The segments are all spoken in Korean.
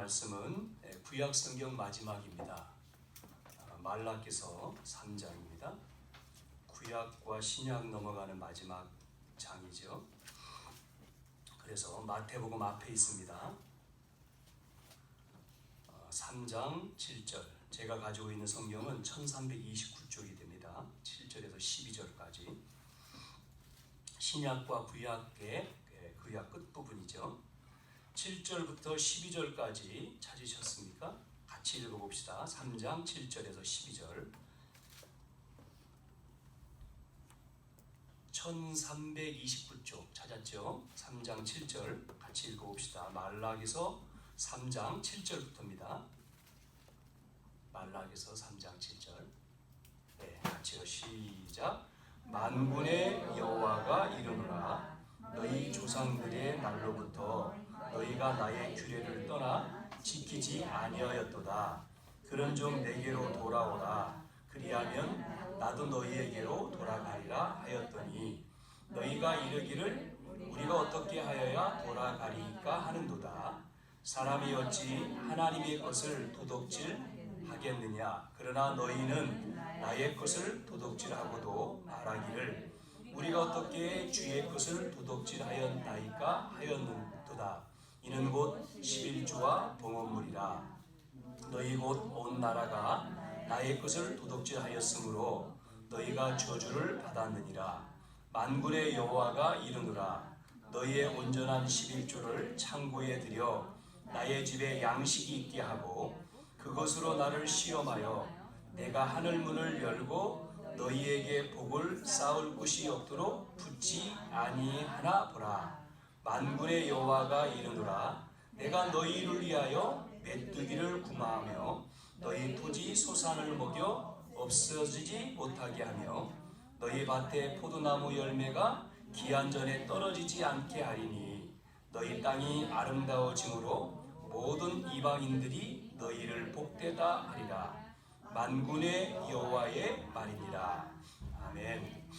말씀은 구약 성경 마지막입니다. 말라기서 3장입니다. 구약과 신약 넘어가는 마지막 장이죠. 그래서 마태복음 앞에 있습니다. 3장 7절. 제가 가지고 있는 성경은 1329쪽이 됩니다. 7절에서 12절까지. 신약과 구약의 구약 끝부분이죠. 7절부터 12절까지 찾으셨습니까? 같이 읽어봅시다. 3장 7절에서 12절. 1329쪽 찾았죠? 3장 7절 같이 읽어봅시다. 말라기서 3장 7절부터입니다. 말라기서 3장 7절. 네, 같이요. 시작. 만군의 여호와가 이르노라. 너희 조상들의 날로부터 너희가 나의 규례를 떠나 지키지 아니하였도다. 그런즉 내게로 돌아오라. 그리하면 나도 너희에게로 돌아가리라 하였더니 너희가 이르기를 우리가 어떻게 하여야 돌아가리까 하는도다. 사람이 어찌 하나님의 것을 도둑질 하겠느냐. 그러나 너희는 나의 것을 도둑질하고도 말하기를 우리가 어떻게 주의 것을 도둑질하였나이까 하였는도다. 이는 곧 11조와 봉헌물이라. 너희 곧 온 나라가 나의 것을 도둑질하였으므로 너희가 저주를 받았느니라. 만군의 여호와가 이르노라. 너희의 온전한 11조를 창고에 들여 나의 집에 양식이 있게 하고 그것으로 나를 시험하여 내가 하늘문을 열고 너희에게 복을 쌓을 곳이 없도록 붙지 아니하나 보라. 만군의 여호와가 이르노라. 내가 너희를 위하여 메뚜기를 구마하며 너희 토지 소산을 먹여 없어지지 못하게 하며 너희 밭에 포도나무 열매가 기한 전에 떨어지지 않게 하리니 너희 땅이 아름다워짐으로 모든 이방인들이 너희를 복되다 하리라. 만군의 여호와의 말이니라. 아멘.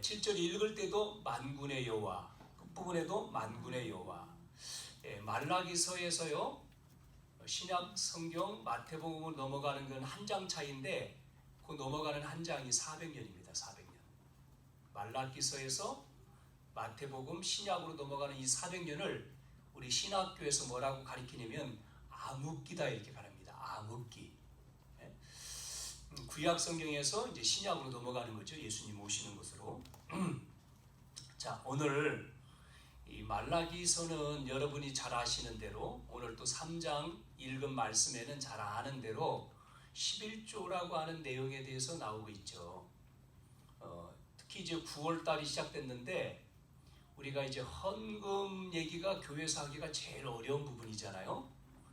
7절 읽을 때도 만군의 여호와, 끝부분에도 만군의 여호와. 말라기서에서요, 신약 성경 마태복음으로 넘어가는 건 한 장 차이인데 그 넘어가는 한 장이 400년입니다. 400년. 말라기서에서 마태복음 신약으로 넘어가는 이 400년을 우리 신학교에서 뭐라고 가리키냐면 암흑기다 이렇게 말합니다. 암흑기. 구약 성경에서 이제 신약으로 넘어가는 거죠. 예수님 오시는 것으로. 자, 오늘 이 말라기서는 여러분이 잘 아시는 대로 오늘 또 3장 읽은 말씀에는 잘 아는 대로 11조라고 하는 내용에 대해서 나오고 있죠. 특히 이제 9월 달이 시작됐는데 우리가 이제 헌금 얘기가 교회에서 하기가 제일 어려운 부분이잖아요.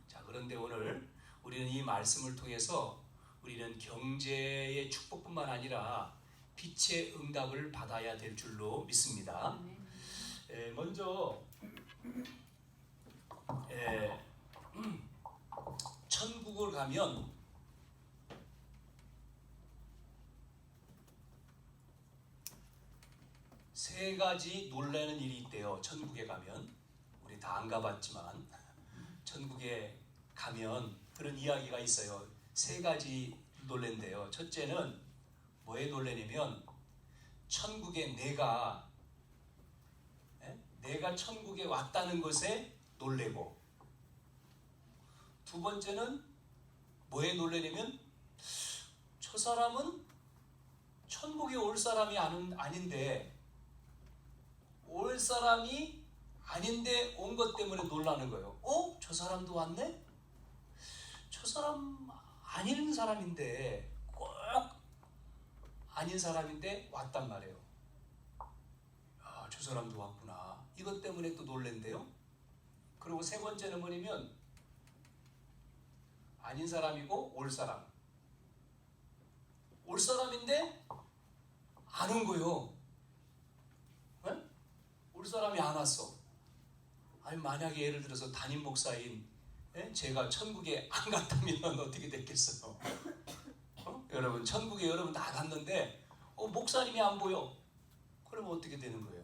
자, 그런데 오늘 우리는 이 말씀을 통해서 우리는 경제의 축복뿐만 아니라 빛의 응답을 받아야 될 줄로 믿습니다. 먼저 천국을 가면 세 가지 놀라는 일이 있대요. 천국에 가면 우리 다 안 가봤지만 천국에 가면 그런 이야기가 있어요. 세 가지 놀랜대요. 첫째는 뭐에 놀래냐면 천국에 내가 천국에 왔다는 것에 놀래고, 두 번째는 뭐에 놀래냐면 저 사람은 천국에 올 사람이 아닌데 올 사람이 아닌데 온 것 때문에 놀라는 거예요. 저 사람도 왔네? 저 사람 아닌 사람인데 꼭 아닌 사람인데 왔단 말이에요. 저 사람도 왔구나. 이것 때문에 또 놀랜대요. 그리고 세 번째는 뭐냐면 아닌 사람이고 올 사람. 올 사람인데 안 온 거예요. 올 사람이 안 왔어. 아니 만약에 예를 들어서 담임 목사인 제가 천국에 안 갔다면 어떻게 됐겠어요? 여러분 천국에 여러분 다 갔는데 목사님이 안 보여. 그러면 어떻게 되는 거예요?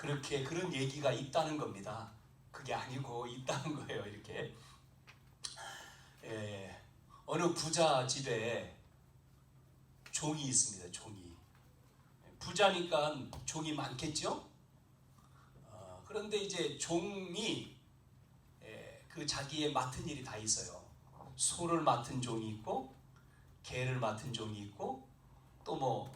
그런 얘기가 있다는 겁니다. 그게 아니고 있다는 거예요. 이렇게 어느 부자 집에 종이 있습니다. 종이. 부자니까 종이 많겠죠. 그런데 이제 종이 그 자기의 맡은 일이 다 있어요. 소를 맡은 종이 있고, 개를 맡은 종이 있고, 또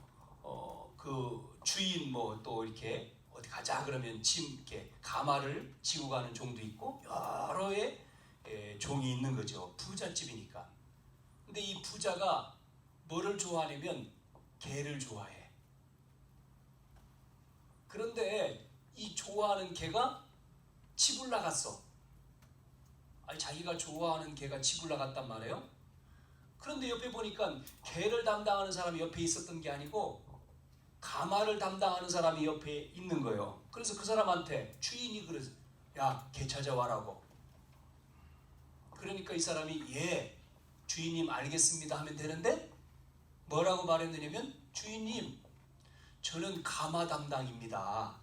그 주인 또 이렇게 어디 가자 그러면 이렇게 가마를 지고 가는 종도 있고, 여러의 종이 있는 거죠. 부잣집이니까. 근데 이 부자가 뭐를 좋아하냐면 개를 좋아해. 그런데 이 좋아하는 개가 집을 나갔어. 아니, 자기가 좋아하는 개가 집을 나갔단 말이에요. 그런데 옆에 보니까 개를 담당하는 사람이 옆에 있었던 게 아니고 가마를 담당하는 사람이 옆에 있는 거예요. 그래서 그 사람한테 주인이 그래서 야, 개 찾아와라고. 그러니까 이 사람이 예, 주인님 알겠습니다 하면 되는데 뭐라고 말했느냐면 주인님, 저는 가마 담당입니다.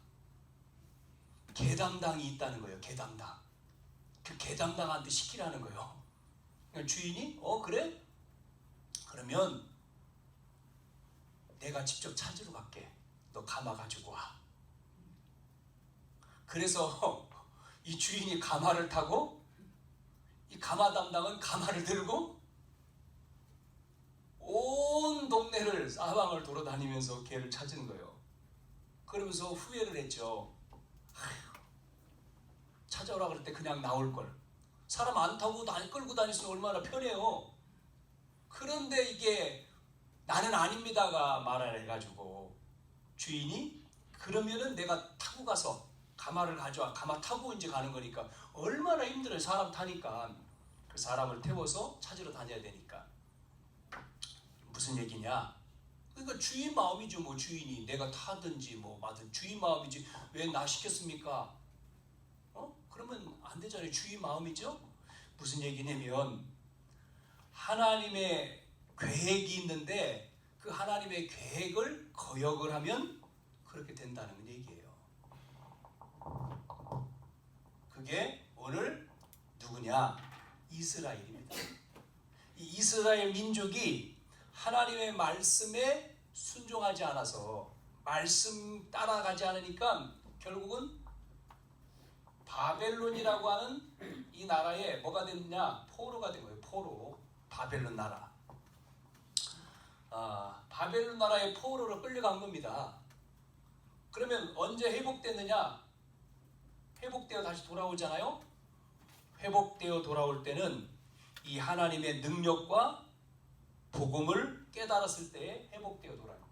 개 담당이 있다는 거예요. 개 담당. 그 개 담당한테 시키라는 거예요. 그러니까 주인이 그래? 그러면 내가 직접 찾으러 갈게. 너 가마 가지고 와. 그래서 이 주인이 가마를 타고 이 가마 담당은 가마를 들고 온 동네를 사방을 돌아다니면서 개를 찾은 거예요. 그러면서 후회를 했죠. 찾아오라 그럴 때 그냥 나올 걸. 사람 안 타고 끌고 다니시면 얼마나 편해요. 그런데 이게 나는 아닙니다가 말을 해가지고 주인이 그러면은 내가 타고 가서 가마를 가져와. 가마 타고 이제 가는 거니까 얼마나 힘들어요. 사람 타니까. 그 사람을 태워서 찾으러 다녀야 되니까. 무슨 얘기냐? 그러니까 주인 마음이죠. 주인이 내가 타든지 마든 주인 마음이지 왜 나 시켰습니까? 그러면 안 되잖아요. 주인 마음이죠. 무슨 얘기냐면 하나님의 계획이 있는데 그 하나님의 계획을 거역을 하면 그렇게 된다는 얘기예요. 그게 오늘 누구냐? 이스라엘입니다. 이 이스라엘 민족이 하나님의 말씀에 순종하지 않아서 말씀 따라가지 않으니까 결국은 바벨론이라고 하는 이 나라에 뭐가 됐느냐? 포로가 된 거예요. 포로. 바벨론 나라. 바벨론 나라의 포로로 끌려간 겁니다. 그러면 언제 회복됐느냐? 회복되어 다시 돌아오잖아요. 회복되어 돌아올 때는 이 하나님의 능력과 복음을 깨달았을 때 회복되어 돌아와요.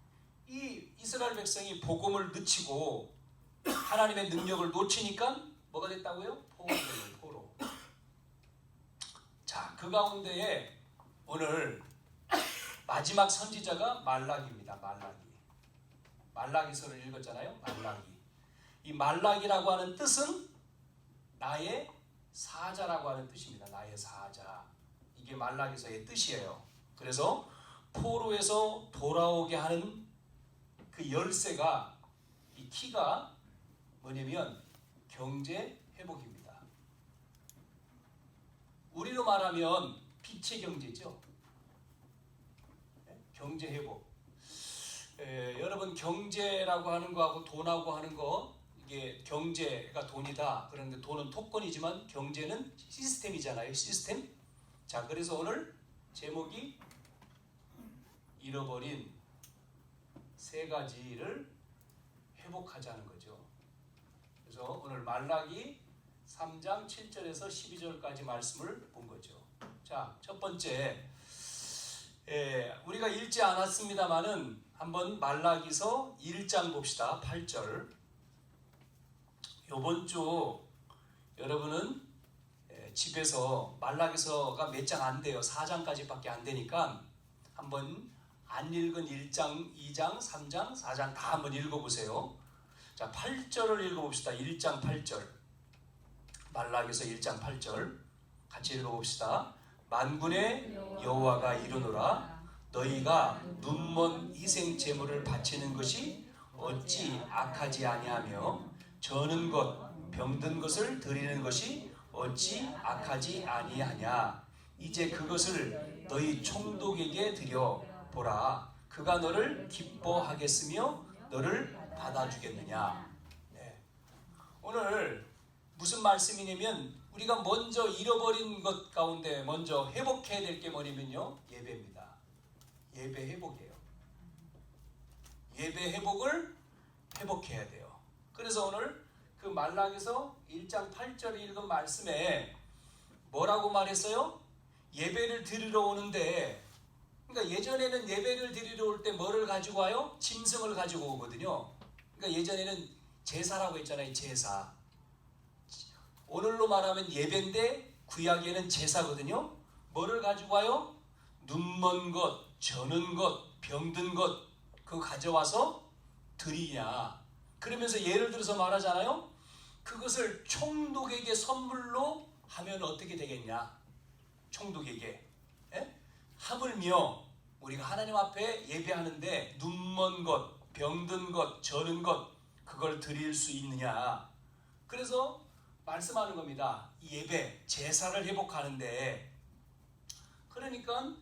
이 이스라엘 백성이 복음을 늦추고 하나님의 능력을 놓치니까 뭐가 됐다고요? 포로가 된 거예요. 포로. 자, 그 가운데에 오늘 마지막 선지자가 말라기입니다. 말라기서를 읽었잖아요. 말라기. 이 말라기라고 하는 뜻은 나의 사자라고 하는 뜻입니다. 나의 사자. 이게 말라기서의 뜻이에요. 그래서 포로에서 돌아오게 하는 그 열쇠가, 이 키가 뭐냐면 경제 회복입니다. 우리로 말하면 빛의 경제죠. 경제 회복. 여러분 경제라고 하는 거하고 돈하고 하는 거, 이게 경제가 돈이다. 그런데 돈은 토건이지만 경제는 시스템이잖아요. 시스템. 자, 그래서 오늘 제목이 잃어버린 세 가지를 회복하자는 거죠. 그래서 오늘 말라기 3장 7절에서 12절까지 말씀을 본 거죠. 자, 첫 번째, 우리가 읽지 않았습니다만은 한번 말라기서 1장 봅시다. 8절. 요번 주 여러분은 집에서 말라기서가 몇 장 안 돼요. 4장까지밖에 안 되니까 한번 안 읽은 1장, 2장, 3장, 4장 다 한번 읽어보세요. 자, 8절을 읽어봅시다. 1장 8절. 말라기서 1장 8절 같이 읽어봅시다. 만군의 여호와가 이르노라. 너희가 눈먼 희생 제물을 바치는 것이 어찌 악하지 아니하며 저는 것, 병든 것을 드리는 것이 어찌 악하지 아니하냐. 이제 그것을 너희 총독에게 드려 보라. 그가 너를 기뻐하겠으며 너를 받아주겠느냐. 네. 오늘 무슨 말씀이냐면 우리가 먼저 잃어버린 것 가운데 먼저 회복해야 될 게 뭐냐면요, 예배입니다. 예배 회복이에요. 예배 회복을 회복해야 돼요. 그래서 오늘 그 말라기서 1장 8절에 읽은 말씀에 뭐라고 말했어요? 예배를 드리러 오는데, 그러니까 예전에는 예배를 드리러 올 때 뭐를 가지고 와요? 짐승을 가지고 오거든요. 그러니까 예전에는 제사라고 했잖아요. 제사. 오늘로 말하면 예배인데 구약에는 제사거든요. 뭐를 가지고 와요? 눈먼 것, 저는 것, 병든 것 그거 가져와서 드리냐. 그러면서 예를 들어서 말하잖아요. 그것을 총독에게 선물로 하면 어떻게 되겠냐. 총독에게. 예? 하물며 우리가 하나님 앞에 예배하는데 눈먼 것, 병든 것, 저는 것 그걸 드릴 수 있느냐. 그래서 말씀하는 겁니다. 이 예배, 제사를 회복하는데, 그러니까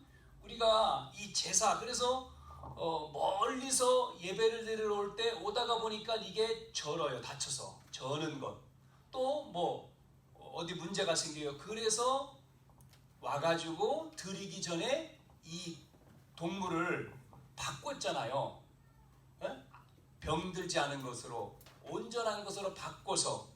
우리가 이 제사, 그래서 멀리서 예배를 드리러 올 때 오다가 보니까 이게 절어요. 다쳐서 저는 것. 또 뭐 어디 문제가 생겨요. 그래서 와가지고 드리기 전에 이 동물을 바꿨잖아요. 에? 병들지 않은 것으로 온전한 것으로 바꿔서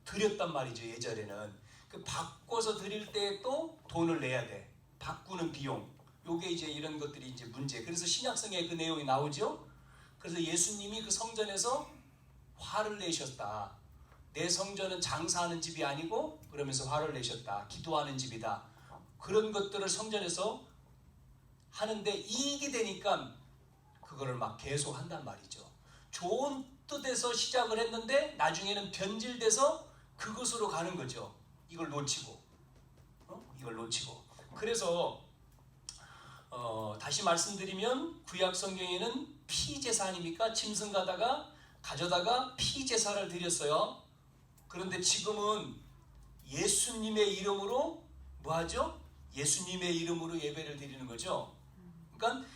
드렸단 말이죠. 예전에는 그 바꿔서 드릴 때 또 돈을 내야 돼. 바꾸는 비용. 요게 이제 이런 것들이 이제 문제. 그래서 신약성에 그 내용이 나오죠. 그래서 예수님이 그 성전에서 화를 내셨다. 내 성전은 장사하는 집이 아니고, 그러면서 화를 내셨다. 기도하는 집이다. 그런 것들을 성전에서 하는데 이익이 되니까 그거를 막 계속 한단 말이죠. 좋은 뜻에서 시작을 했는데 나중에는 변질돼서 그것으로 가는 거죠. 이걸 놓치고, 이걸 놓치고. 그래서 다시 말씀드리면 구약 성경에는 피제사 아닙니까? 짐승 가져다가 피제사를 드렸어요. 그런데 지금은 예수님의 이름으로 뭐하죠? 예수님의 이름으로 예배를 드리는 거죠. 그러니까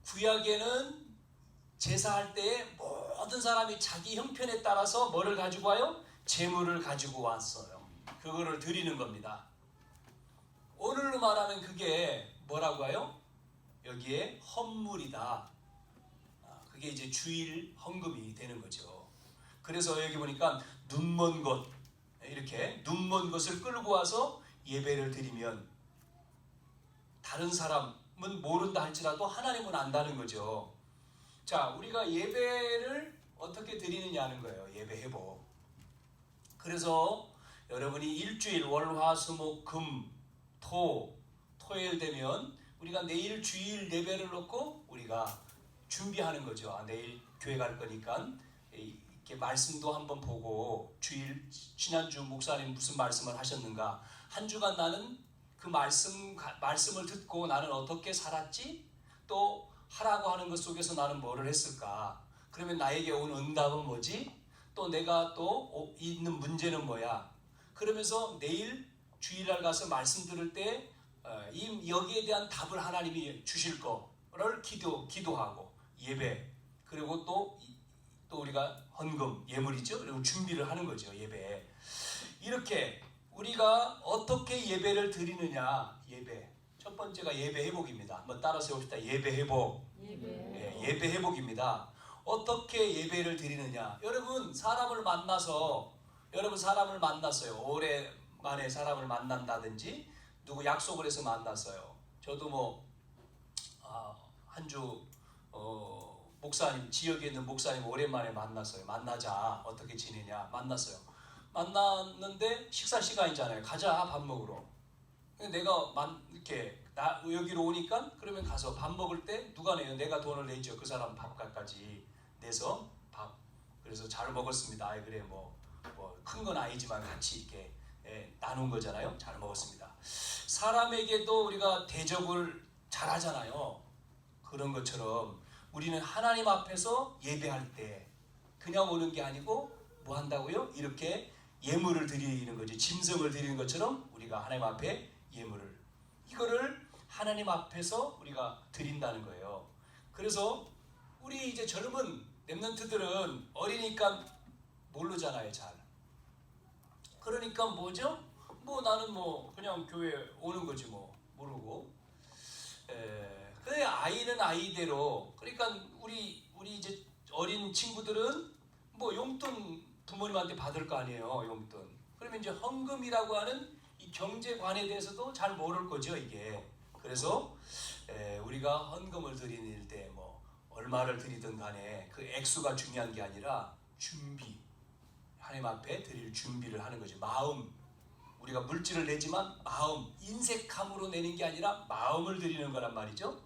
구약에는 제사할 때에 모든 사람이 자기 형편에 따라서 뭐를 가지고 와요? 제물을 가지고 왔어요. 그거를 드리는 겁니다. 오늘로 말하면 그게 뭐라고 해요? 여기에 헌물이다. 그게 이제 주일 헌금이 되는 거죠. 그래서 여기 보니까 눈먼 것, 이렇게 눈먼 것을 끌고 와서 예배를 드리면 다른 사람은 모른다 할지라도 하나님은 안다는 거죠. 자, 우리가 예배를 어떻게 드리느냐는 거예요. 예배 회복. 그래서 여러분이 일주일 월화수목금 토요일 되면 우리가 내일 주일 예배를 놓고 우리가 준비하는 거죠. 내일 교회 갈 거니까 이렇게 말씀도 한번 보고, 주일 지난주 목사님 무슨 말씀을 하셨는가, 한 주간 나는 그 말씀을 듣고 나는 어떻게 살았지, 또 하라고 하는 것 속에서 나는 뭐를 했을까, 그러면 나에게 온 응답은 뭐지, 또 내가 또 있는 문제는 뭐야. 그러면서 내일 주일날 가서 말씀 들을 때 여기에 대한 답을 하나님이 주실 거를 기도하고 예배, 그리고 또 우리가 헌금, 예물이죠. 그리고 준비를 하는 거죠. 예배. 이렇게 우리가 어떻게 예배를 드리느냐. 예배. 첫 번째가 예배 회복입니다. 한번 따라서 해봅시다. 예배 회복. 예배 회복입니다. 어떻게 예배를 드리느냐. 여러분 사람을 만났어요. 오랜만에 사람을 만난다든지 누구 약속을 해서 만났어요. 저도 한 주 목사님, 지역에 있는 목사님 오랜만에 만났어요. 만나자. 어떻게 지내냐. 만났어요. 만났는데 식사 시간이잖아요. 가자, 밥 먹으러. 내가 이렇게 여기로 오니까 그러면 가서 밥 먹을 때 누가 내요? 내가 돈을 내죠. 그 사람 밥값까지 내서 밥. 그래서 잘 먹었습니다. 그래 큰 건 아니지만 같이 이렇게 나눈 거잖아요. 잘 먹었습니다. 사람에게도 우리가 대접을 잘 하잖아요. 그런 것처럼 우리는 하나님 앞에서 예배할 때 그냥 오는 게 아니고 뭐 한다고요? 이렇게 예물을 드리는 거죠. 짐승을 드리는 것처럼 우리가 하나님 앞에 예물을, 이거를 하나님 앞에서 우리가 드린다는 거예요. 그래서 우리 이제 젊은 렘넌트들은 어리니까 모르잖아요, 잘. 그러니까 뭐죠? 뭐 나는 뭐 그냥 교회 오는 거지 뭐 모르고. 그래, 아이는 아이대로. 그러니까 우리 이제 어린 친구들은 뭐 용돈 부모님한테 받을 거 아니에요, 용돈. 그러면 이제 헌금이라고 하는 이 경제관에 대해서도 잘 모를 거죠, 이게. 그래서 우리가 헌금을 드리는 때 뭐 얼마를 드리든 간에 그 액수가 중요한 게 아니라 준비, 하나님 앞에 드릴 준비를 하는 거죠. 마음, 우리가 물질을 내지만 마음, 인색함으로 내는 게 아니라 마음을 드리는 거란 말이죠.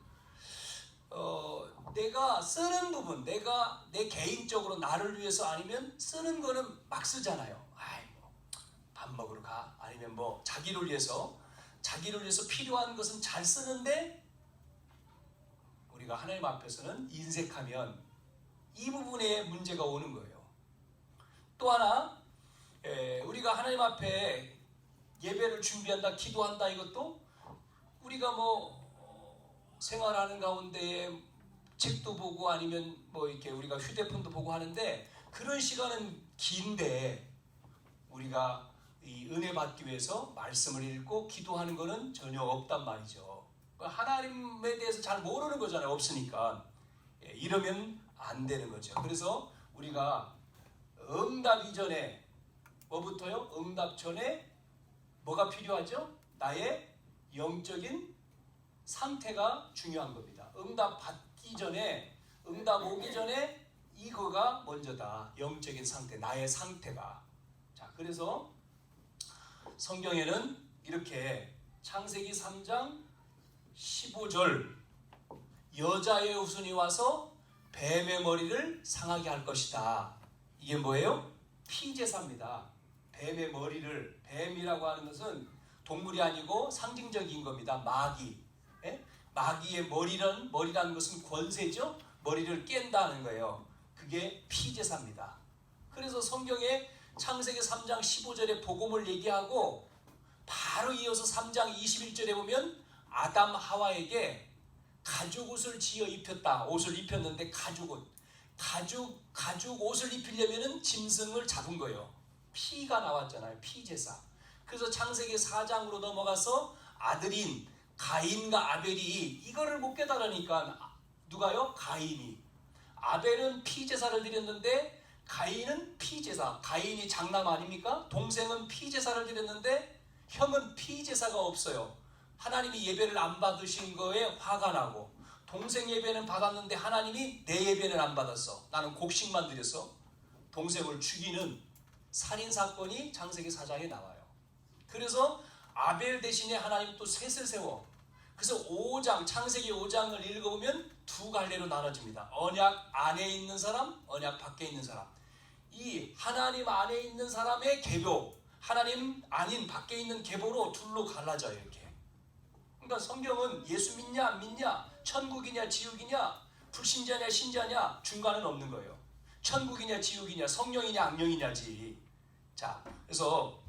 내가 쓰는 부분, 내가 내 개인적으로 나를 위해서 아니면 쓰는 거는 막 쓰잖아요. 밥 먹으러 가, 아니면 뭐 자기를 위해서 필요한 것은 잘 쓰는데, 우리가 하나님 앞에서는 인색하면 이 부분에 문제가 오는 거예요. 또 하나, 우리가 하나님 앞에 예배를 준비한다, 기도한다, 이것도 우리가 뭐 생활하는 가운데 책도 보고 아니면 뭐 이렇게 우리가 휴대폰도 보고 하는데, 그런 시간은 긴데 우리가 이 은혜 받기 위해서 말씀을 읽고 기도하는 거는 전혀 없단 말이죠. 하나님에 대해서 잘 모르는 거잖아요, 없으니까. 이러면 안 되는 거죠. 그래서 우리가 응답 이전에 뭐부터요? 응답 전에 뭐가 필요하죠? 나의 영적인 상태가 중요한 겁니다. 응답 받기 전에, 응답 오기 전에 이거가 먼저다. 영적인 상태, 나의 상태가. 자, 그래서 성경에는 이렇게 창세기 3장 15절, 여자의 후손이 와서 뱀의 머리를 상하게 할 것이다. 이게 뭐예요? 피제사입니다. 뱀의 머리를, 뱀이라고 하는 것은 동물이 아니고 상징적인 겁니다. 마귀. 마귀의 머리라는 것은 권세죠. 머리를 깬다는 거예요. 그게 피제사입니다. 그래서 성경에 창세기 3장 15절에 복음을 얘기하고 바로 이어서 3장 21절에 보면 아담 하와에게 가죽옷을 지어 입혔다. 옷을 입혔는데 가죽옷. 가죽 옷을 입히려면은 짐승을 잡은 거예요. 피가 나왔잖아요. 피제사. 그래서 창세기 4장으로 넘어가서 아들인 가인과 아벨이 이거를 못 깨달으니까, 누가요? 가인이. 아벨은 피제사를 드렸는데 가인은 피제사. 가인이 장남 아닙니까? 동생은 피제사를 드렸는데 형은 피제사가 없어요. 하나님이 예배를 안 받으신 거에 화가 나고, 동생 예배는 받았는데 하나님이 내 예배는 안 받았어, 나는 곡식만 드렸어, 동생을 죽이는 살인사건이 창세기 4장에 나와요. 그래서 아벨 대신에 하나님 또 셋을 세워. 그래서 5장, 창세기 5장을 읽어보면 두 갈래로 나눠집니다. 언약 안에 있는 사람, 언약 밖에 있는 사람. 이 하나님 안에 있는 사람의 계보, 하나님 아닌 밖에 있는 계보로 둘로 갈라져요, 이렇게. 그러니까 성경은 예수 믿냐 안 믿냐, 천국이냐 지옥이냐, 불신자냐 신자냐 중간은 없는 거예요. 천국이냐 지옥이냐, 성령이냐 악령이냐지. 자, 그래서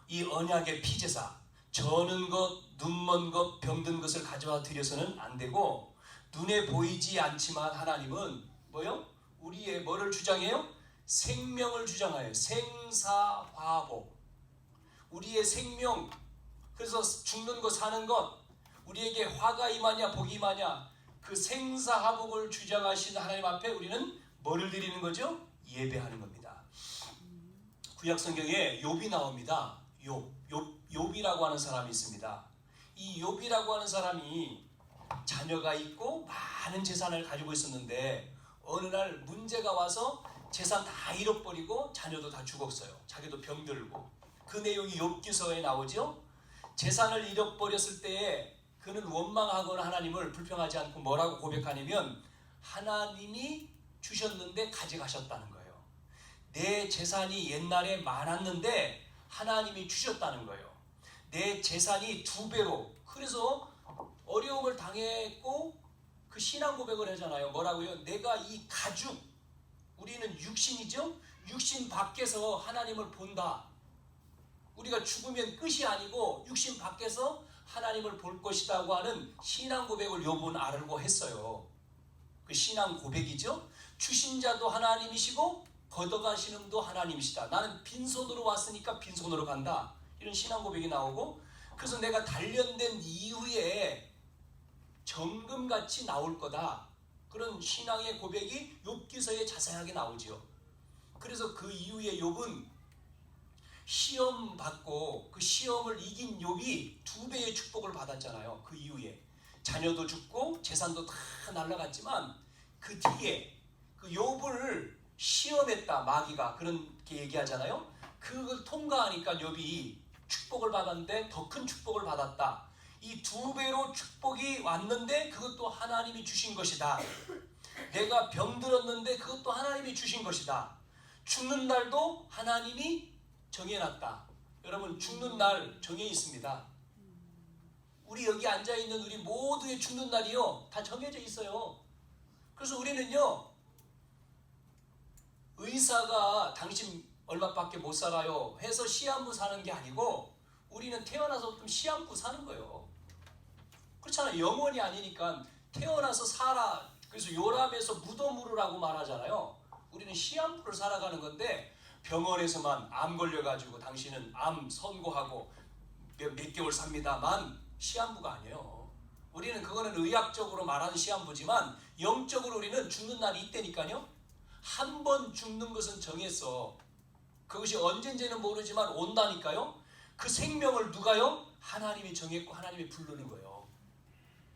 이 언약의 피제사, 저는 것, 눈먼 것, 병든 것을 가져와 드려서는 안 되고, 눈에 보이지 않지만 하나님은 뭐요? 우리의 뭐를 주장해요? 생명을 주장해요. 생사화복. 우리의 생명, 그래서 죽는 것 사는 것, 우리에게 화가 임하냐 복이 임하냐, 그 생사화복을 주장하신 하나님 앞에 우리는 뭐를 드리는 거죠? 예배하는 겁니다. 구약성경에 욥이 나옵니다. 욥이라고 하는 사람이 있습니다. 이 욥이라고 하는 사람이 자녀가 있고 많은 재산을 가지고 있었는데 어느 날 문제가 와서 재산 다 잃어버리고 자녀도 다 죽었어요. 자기도 병들고. 그 내용이 욥기서에 나오죠. 재산을 잃어버렸을 때에 그는 원망하거나 하나님을 불평하지 않고 뭐라고 고백하냐면, 하나님이 주셨는데 가져가셨다는 거예요. 내 재산이 옛날에 많았는데 하나님이 주셨다는 거예요. 내 재산이 2배로. 그래서 어려움을 당했고 그 신앙 고백을 하잖아요. 뭐라고요? 내가 이 가죽, 우리는 육신이죠. 육신 밖에서 하나님을 본다. 우리가 죽으면 끝이 아니고 육신 밖에서 하나님을 볼 것이라고 하는 신앙 고백을 욥은 알고 했어요. 그 신앙 고백이죠. 주신 자도 하나님이시고 걷어가시는 분도 하나님이시다. 나는 빈손으로 왔으니까 빈손으로 간다. 이런 신앙 고백이 나오고, 그래서 내가 단련된 이후에 정금같이 나올 거다. 그런 신앙의 고백이 욥기서에 자세하게 나오죠. 그래서 그 이후에 욥은 시험 받고 그 시험을 이긴 욥이 2배의 축복을 받았잖아요. 그 이후에 자녀도 죽고 재산도 다 날라갔지만 그 뒤에 그 욥을 시험했다, 마귀가 그렇게 얘기하잖아요. 그걸 통과하니까 욥이 축복을 받았는데 더 큰 축복을 받았다. 이 2배로 축복이 왔는데 그것도 하나님이 주신 것이다. 내가 병들었는데 그것도 하나님이 주신 것이다. 죽는 날도 하나님이 정해놨다. 여러분, 죽는 날 정해 있습니다. 우리 여기 앉아있는 우리 모두의 죽는 날이요 다 정해져 있어요. 그래서 우리는요, 의사가 당신 얼마밖에 못 살아요 해서 시한부 사는 게 아니고, 우리는 태어나서부터 시한부 사는 거예요. 그렇잖아요. 영원이 아니니까 태어나서 살아. 그래서 요람에서 무덤으로라고 말하잖아요. 우리는 시한부를 살아가는 건데, 병원에서만 암 걸려가지고 당신은 암 선고하고 몇 개월 삽니다만 시한부가 아니에요. 우리는 그거는 의학적으로 말하는 시한부지만 영적으로 우리는 죽는 날이 있다니까요. 한 번 죽는 것은 정했어. 그것이 언젠지는 모르지만 온다니까요. 그 생명을 누가요? 하나님이 정했고 하나님이 부르는 거예요.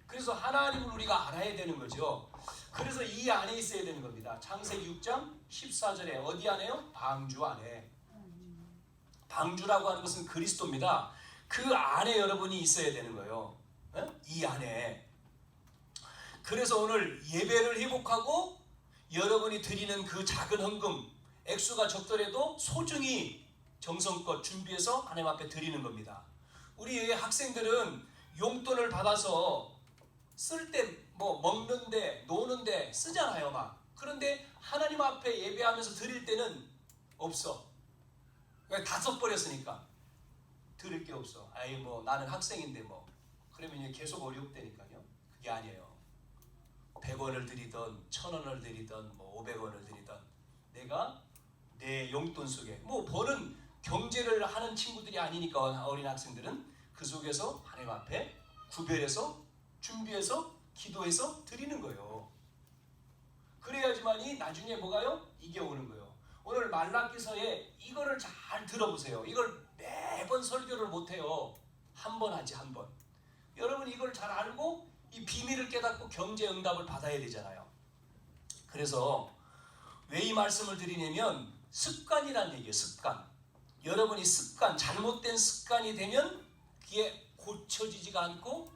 그래서 하나님을 우리가 알아야 되는 거죠. 그래서 이 안에 있어야 되는 겁니다. 창세기 6장 14절에 어디 안에요? 방주 안에. 방주라고 하는 것은 그리스도입니다. 그 안에 여러분이 있어야 되는 거예요. 이 안에. 그래서 오늘 예배를 회복하고 여러분이 드리는 그 작은 헌금, 액수가 적더라도 소중히 정성껏 준비해서 하나님 앞에 드리는 겁니다. 우리 학생들은 용돈을 받아서 쓸 때 뭐 먹는데 노는데 쓰잖아요 막. 그런데 하나님 앞에 예배하면서 드릴 때는 없어. 왜? 다 써버렸으니까 드릴 게 없어. 아이 뭐 나는 학생인데 뭐. 그러면 계속 어렵다니까요. 그게 아니에요. 100원을 드리던 1000원을 드리던 뭐 500원을 드리던 내가 내 용돈 속에 뭐 버는 경제를 하는 친구들이 아니니까 어린 학생들은 그 속에서 하나님 앞에 구별해서 준비해서 기도해서 드리는 거예요. 그래야지만이 나중에 뭐가요? 이게 오는 거예요. 오늘 말라기서에 이거를 잘 들어보세요. 이걸 매번 설교를 못해요. 한 번 하지, 한 번. 여러분 이걸 잘 알고 이 비밀을 깨닫고 경제 응답을 받아야 되잖아요. 그래서 왜 이 말씀을 드리냐면 습관이란 얘기예요. 습관. 여러분이 습관, 잘못된 습관이 되면 그게 고쳐지지가 않고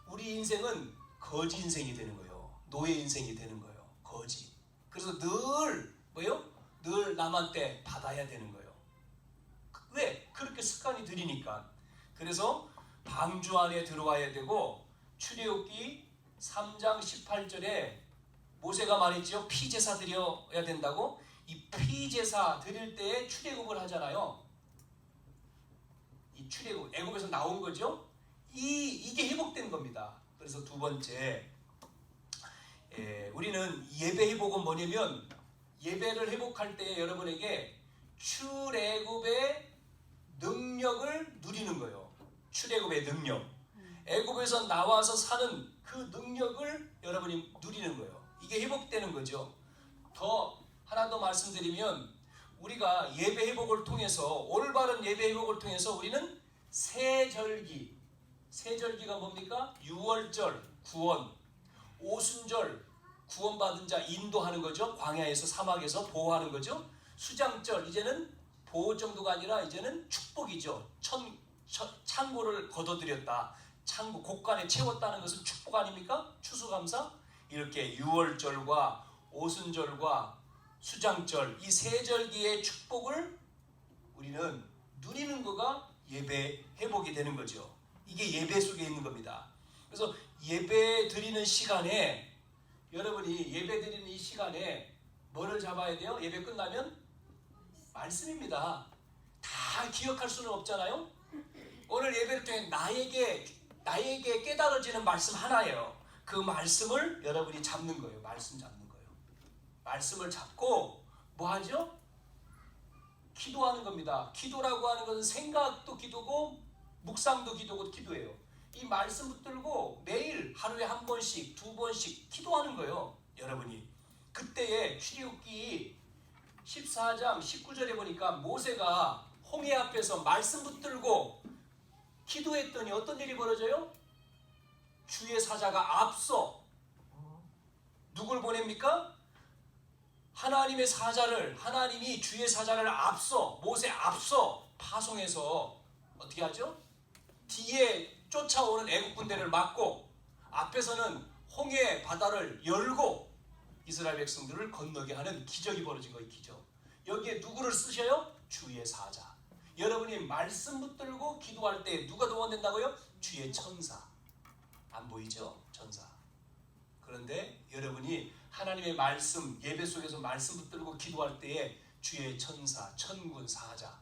우리 인생은 거지 인생이 되는 거예요. 노예 인생이 되는 거예요. 거지. 그래서 늘 뭐예요? 늘 남한테 받아야 되는 거예요. 왜? 그렇게 습관이 들이니까. 그래서 방주 안에 들어와야 되고, 출애굽기 3장 18절에 모세가 말했죠. 피제사 드려야 된다고. 이 피제사 드릴 때에 출애굽을 하잖아요. 이 출애굽, 애굽에서 나온 거죠. 이게 회복된 겁니다. 그래서 두 번째, 우리는 예배 회복은 뭐냐면, 예배를 회복할 때 여러분에게 출애굽의 능력을 누리는 거예요. 출애굽의 능력. 애굽에서 나와서 사는 그 능력을 여러분이 누리는 거예요. 이게 회복되는 거죠. 하나 더 말씀드리면, 우리가 예배 회복을 통해서, 올바른 예배 회복을 통해서 우리는 세절기가 뭡니까? 유월절 구원, 오순절 구원받은 자 인도하는 거죠. 광야에서 사막에서 보호하는 거죠. 수장절, 이제는 보호 정도가 아니라 이제는 축복이죠. 창고를 거둬들였다. 창고 곳간에 채웠다는 것은 축복 아닙니까? 추수감사. 이렇게 유월절과 오순절과 수장절, 이 세절기의 축복을 우리는 누리는 거가 예배 회복이 되는 거죠. 이게 예배 속에 있는 겁니다. 그래서 예배 드리는 시간에, 여러분이 예배 드리는 이 시간에 뭐를 잡아야 돼요? 예배 끝나면 말씀입니다. 다 기억할 수는 없잖아요. 오늘 예배를 통해 나에게 깨달아지는 말씀 하나예요. 그 말씀을 여러분이 잡는 거예요. 말씀 잡는 거예요. 말씀을 잡고 뭐 하죠? 기도하는 겁니다. 기도라고 하는 것은 생각도 기도고 묵상도 기도고 기도예요. 이 말씀 붙들고 매일 하루에 한 번씩 두 번씩 기도하는 거예요. 여러분이 그때에 출애굽기 14장 19절에 보니까 모세가 홍해 앞에서 말씀 붙들고 기도했더니 어떤 일이 벌어져요? 주의 사자가 앞서 누굴 보냅니까? 하나님이 주의 사자를 앞서 모세 앞서 파송해서 어떻게 하죠? 뒤에 쫓아오는 애국 군대를 막고 앞에서는 홍해 바다를 열고 이스라엘 백성들을 건너게 하는 기적이 벌어진 거예요. 기적. 여기에 누구를 쓰셔요? 주의 사자. 여러분이 말씀 붙들고 기도할 때 누가 동원된다고요? 주의 천사. 안 보이죠? 천사. 그런데 여러분이 하나님의 말씀, 예배 속에서 말씀 붙들고 기도할 때에 주의 천사, 천군, 사자,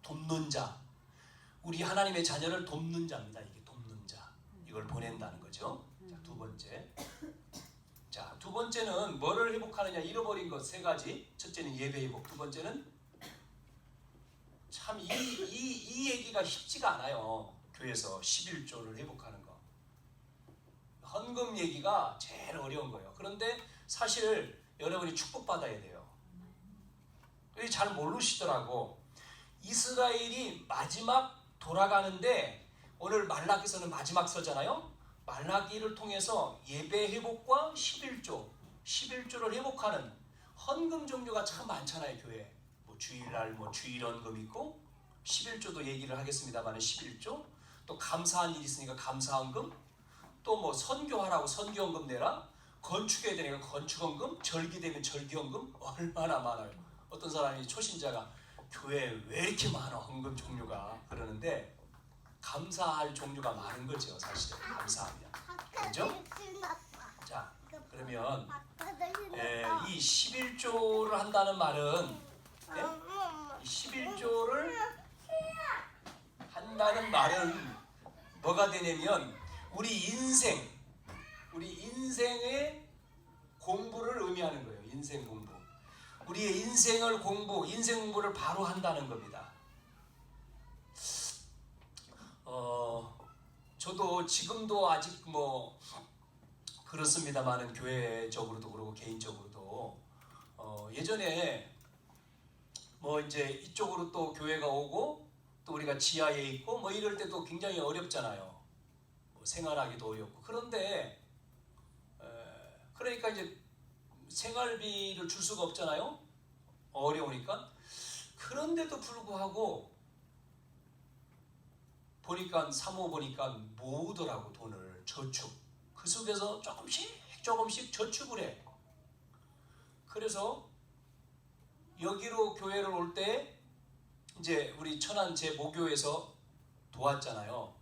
돕는 자, 우리 하나님의 자녀를 돕는 자입니다. 이게 돕는 자. 이걸 보낸다는 거죠. 자, 두 번째. 자, 두 번째는 뭐를 회복하느냐? 잃어버린 것 세 가지. 첫째는 예배 회복. 두 번째는 참 이 얘기가 쉽지가 않아요. 교회에서 11조를 회복하는 거. 헌금 얘기가 제일 어려운 거예요. 그런데 사실 여러분이 축복받아야 돼요. 잘 모르시더라고. 이스라엘이 마지막 돌아가는데 오늘 말라기서는 마지막 서잖아요. 말라기를 통해서 예배 회복과 11조를 회복하는 헌금 종류가 참 많잖아요. 교회에. 뭐 주일날 주일 헌금 있고 11조도 얘기를 하겠습니다만 11조 또 감사한 일이 있으니까 감사헌금 또 뭐 선교하라고 선교헌금 내라 건축해야 되니까 건축헌금 절기되면 절기헌금 얼마나 많아요. 어떤 사람이 초신자가 교회에 왜 이렇게 많아 헌금 종류가 그러는데 감사할 종류가 많은 거죠. 사실 감사하면 그죠? 자 그러면 이 11조를 한다는 말은 이 11조를 한다는 말은 뭐가 되냐면 우리 인생의 공부를 의미하는 거예요. 인생 공부. 우리의 인생 공부를 바로 한다는 겁니다. 저도 지금도 아직 그렇습니다만은 교회적으로도 그러고 개인적으로도 예전에 이제 이쪽으로 또 교회가 오고 또 우리가 지하에 있고 이럴 때도 굉장히 어렵잖아요. 생활하기도 어렵고 그런데 그러니까 이제 생활비를 줄 수가 없잖아요. 어려우니까. 그런데도 불구하고 보니까 사모 보니까 모으더라고. 돈을 저축. 그 속에서 조금씩 저축을 해. 그래서 여기로 교회를 올 때 이제 우리 천안 제 모교에서 도왔잖아요.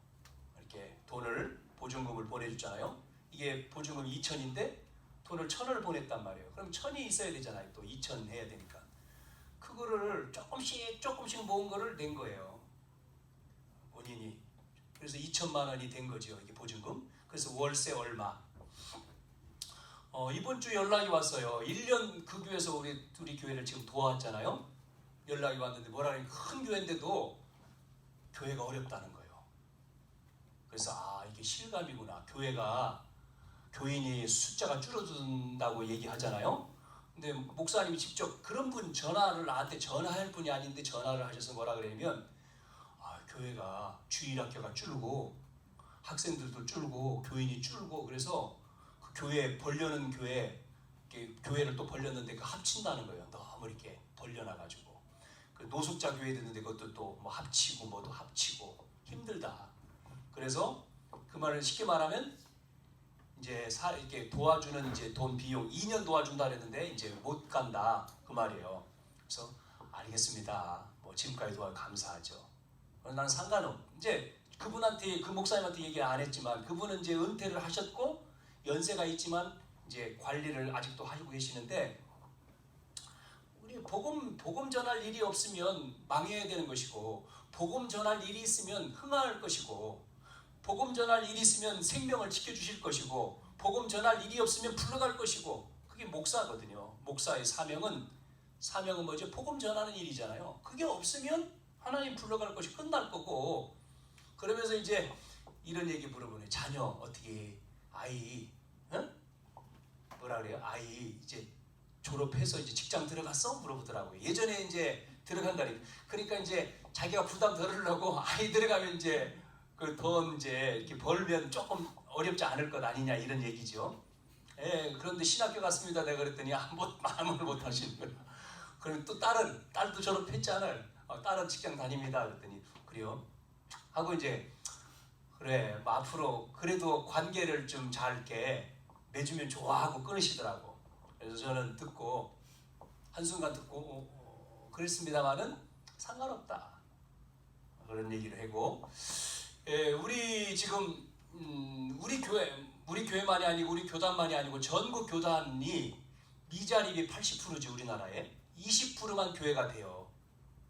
이렇게 돈을 보증금을 보내줬잖아요. 이게 보증금 2,000인데 돈을 1,000을 보냈단 말이에요. 그럼 1,000이 있어야 되잖아요. 또 2,000 해야 되니까. 그거를 조금씩 모은 거를 낸 거예요. 본인이. 그래서 2,000만 원이 된 거죠. 이게 보증금. 그래서 월세 얼마. 이번 주 연락이 왔어요. 1년 그 교회에서 우리 교회를 지금 도왔잖아요. 연락이 왔는데 뭐라니 큰 교회인데도 교회가 어렵다는 거예요. 그래서 이게 실감이구나. 교인이 숫자가 줄어든다고 얘기하잖아요. 근데 목사님이 직접 그런 분 전화를 나한테 전화할 분이 아닌데 전화를 하셔서 뭐라 그러냐면 교회가 주일학교가 줄고 학생들도 줄고 교인이 줄고 그래서 그 교회 벌려는 교회를 또 벌렸는데 그 합친다는 거예요. 너무 이렇게 벌려놔가지고 그 노숙자 교회 됐는데 그것도 또 합치고 뭐도 합치고 힘들다. 그래서 그 말을 쉽게 말하면 이제 이렇게 도와주는 이제 돈 비용 2년 도와준다 그랬는데 이제 못 간다 그 말이에요. 그래서 알겠습니다. 지금까지 도와 감사하죠. 나는 상관없. 이제 그분한테 그 목사님한테 얘기 안 했지만 그분은 이제 은퇴를 하셨고 연세가 있지만 이제 관리를 아직도 하고 계시는데 복음 전할 일이 없으면 망해야 되는 것이고, 복음 전할 일이 있으면 흥할 것이고, 복음 전할 일이 있으면 생명을 지켜주실 것이고, 복음 전할 일이 없으면 풀러갈 것이고, 그게 목사거든요. 목사의 사명은 뭐죠? 복음 전하는 일이잖아요. 그게 없으면 하나님 불러갈 것이 끝날 거고. 그러면서 이제 이런 얘기 물어보네. 자녀 어떻게, 아이, 응? 뭐라 그래요? 아이 이제 졸업해서 이제 직장 들어갔어? 물어보더라고요. 예전에 이제 들어간다니까. 그러니까 이제 자기가 부담 덜으려고 아이 들어가면 이제 그 돈 이제 이렇게 벌면 조금 어렵지 않을 것 아니냐 이런 얘기죠. 예, 그런데 신학교 갔습니다. 내가 그랬더니 마음을 못 하시는 거예요. 그리고 또 딸도 졸업했잖아요. 딸은 직장 다닙니다. 그랬더니 그래요? 하고 이제 그래, 뭐 앞으로 그래도 관계를 좀 잘 이렇게 맺으면 좋아하고 끊으시더라고. 그래서 저는 듣고 한순간 듣고 그랬습니다마는 상관없다 그런 얘기를 하고, 우리 지금 우리 교회만이 아니고 우리 교단만이 아니고 전국 교단이 미자립이 80%지. 우리나라에 20%만 교회가 돼요.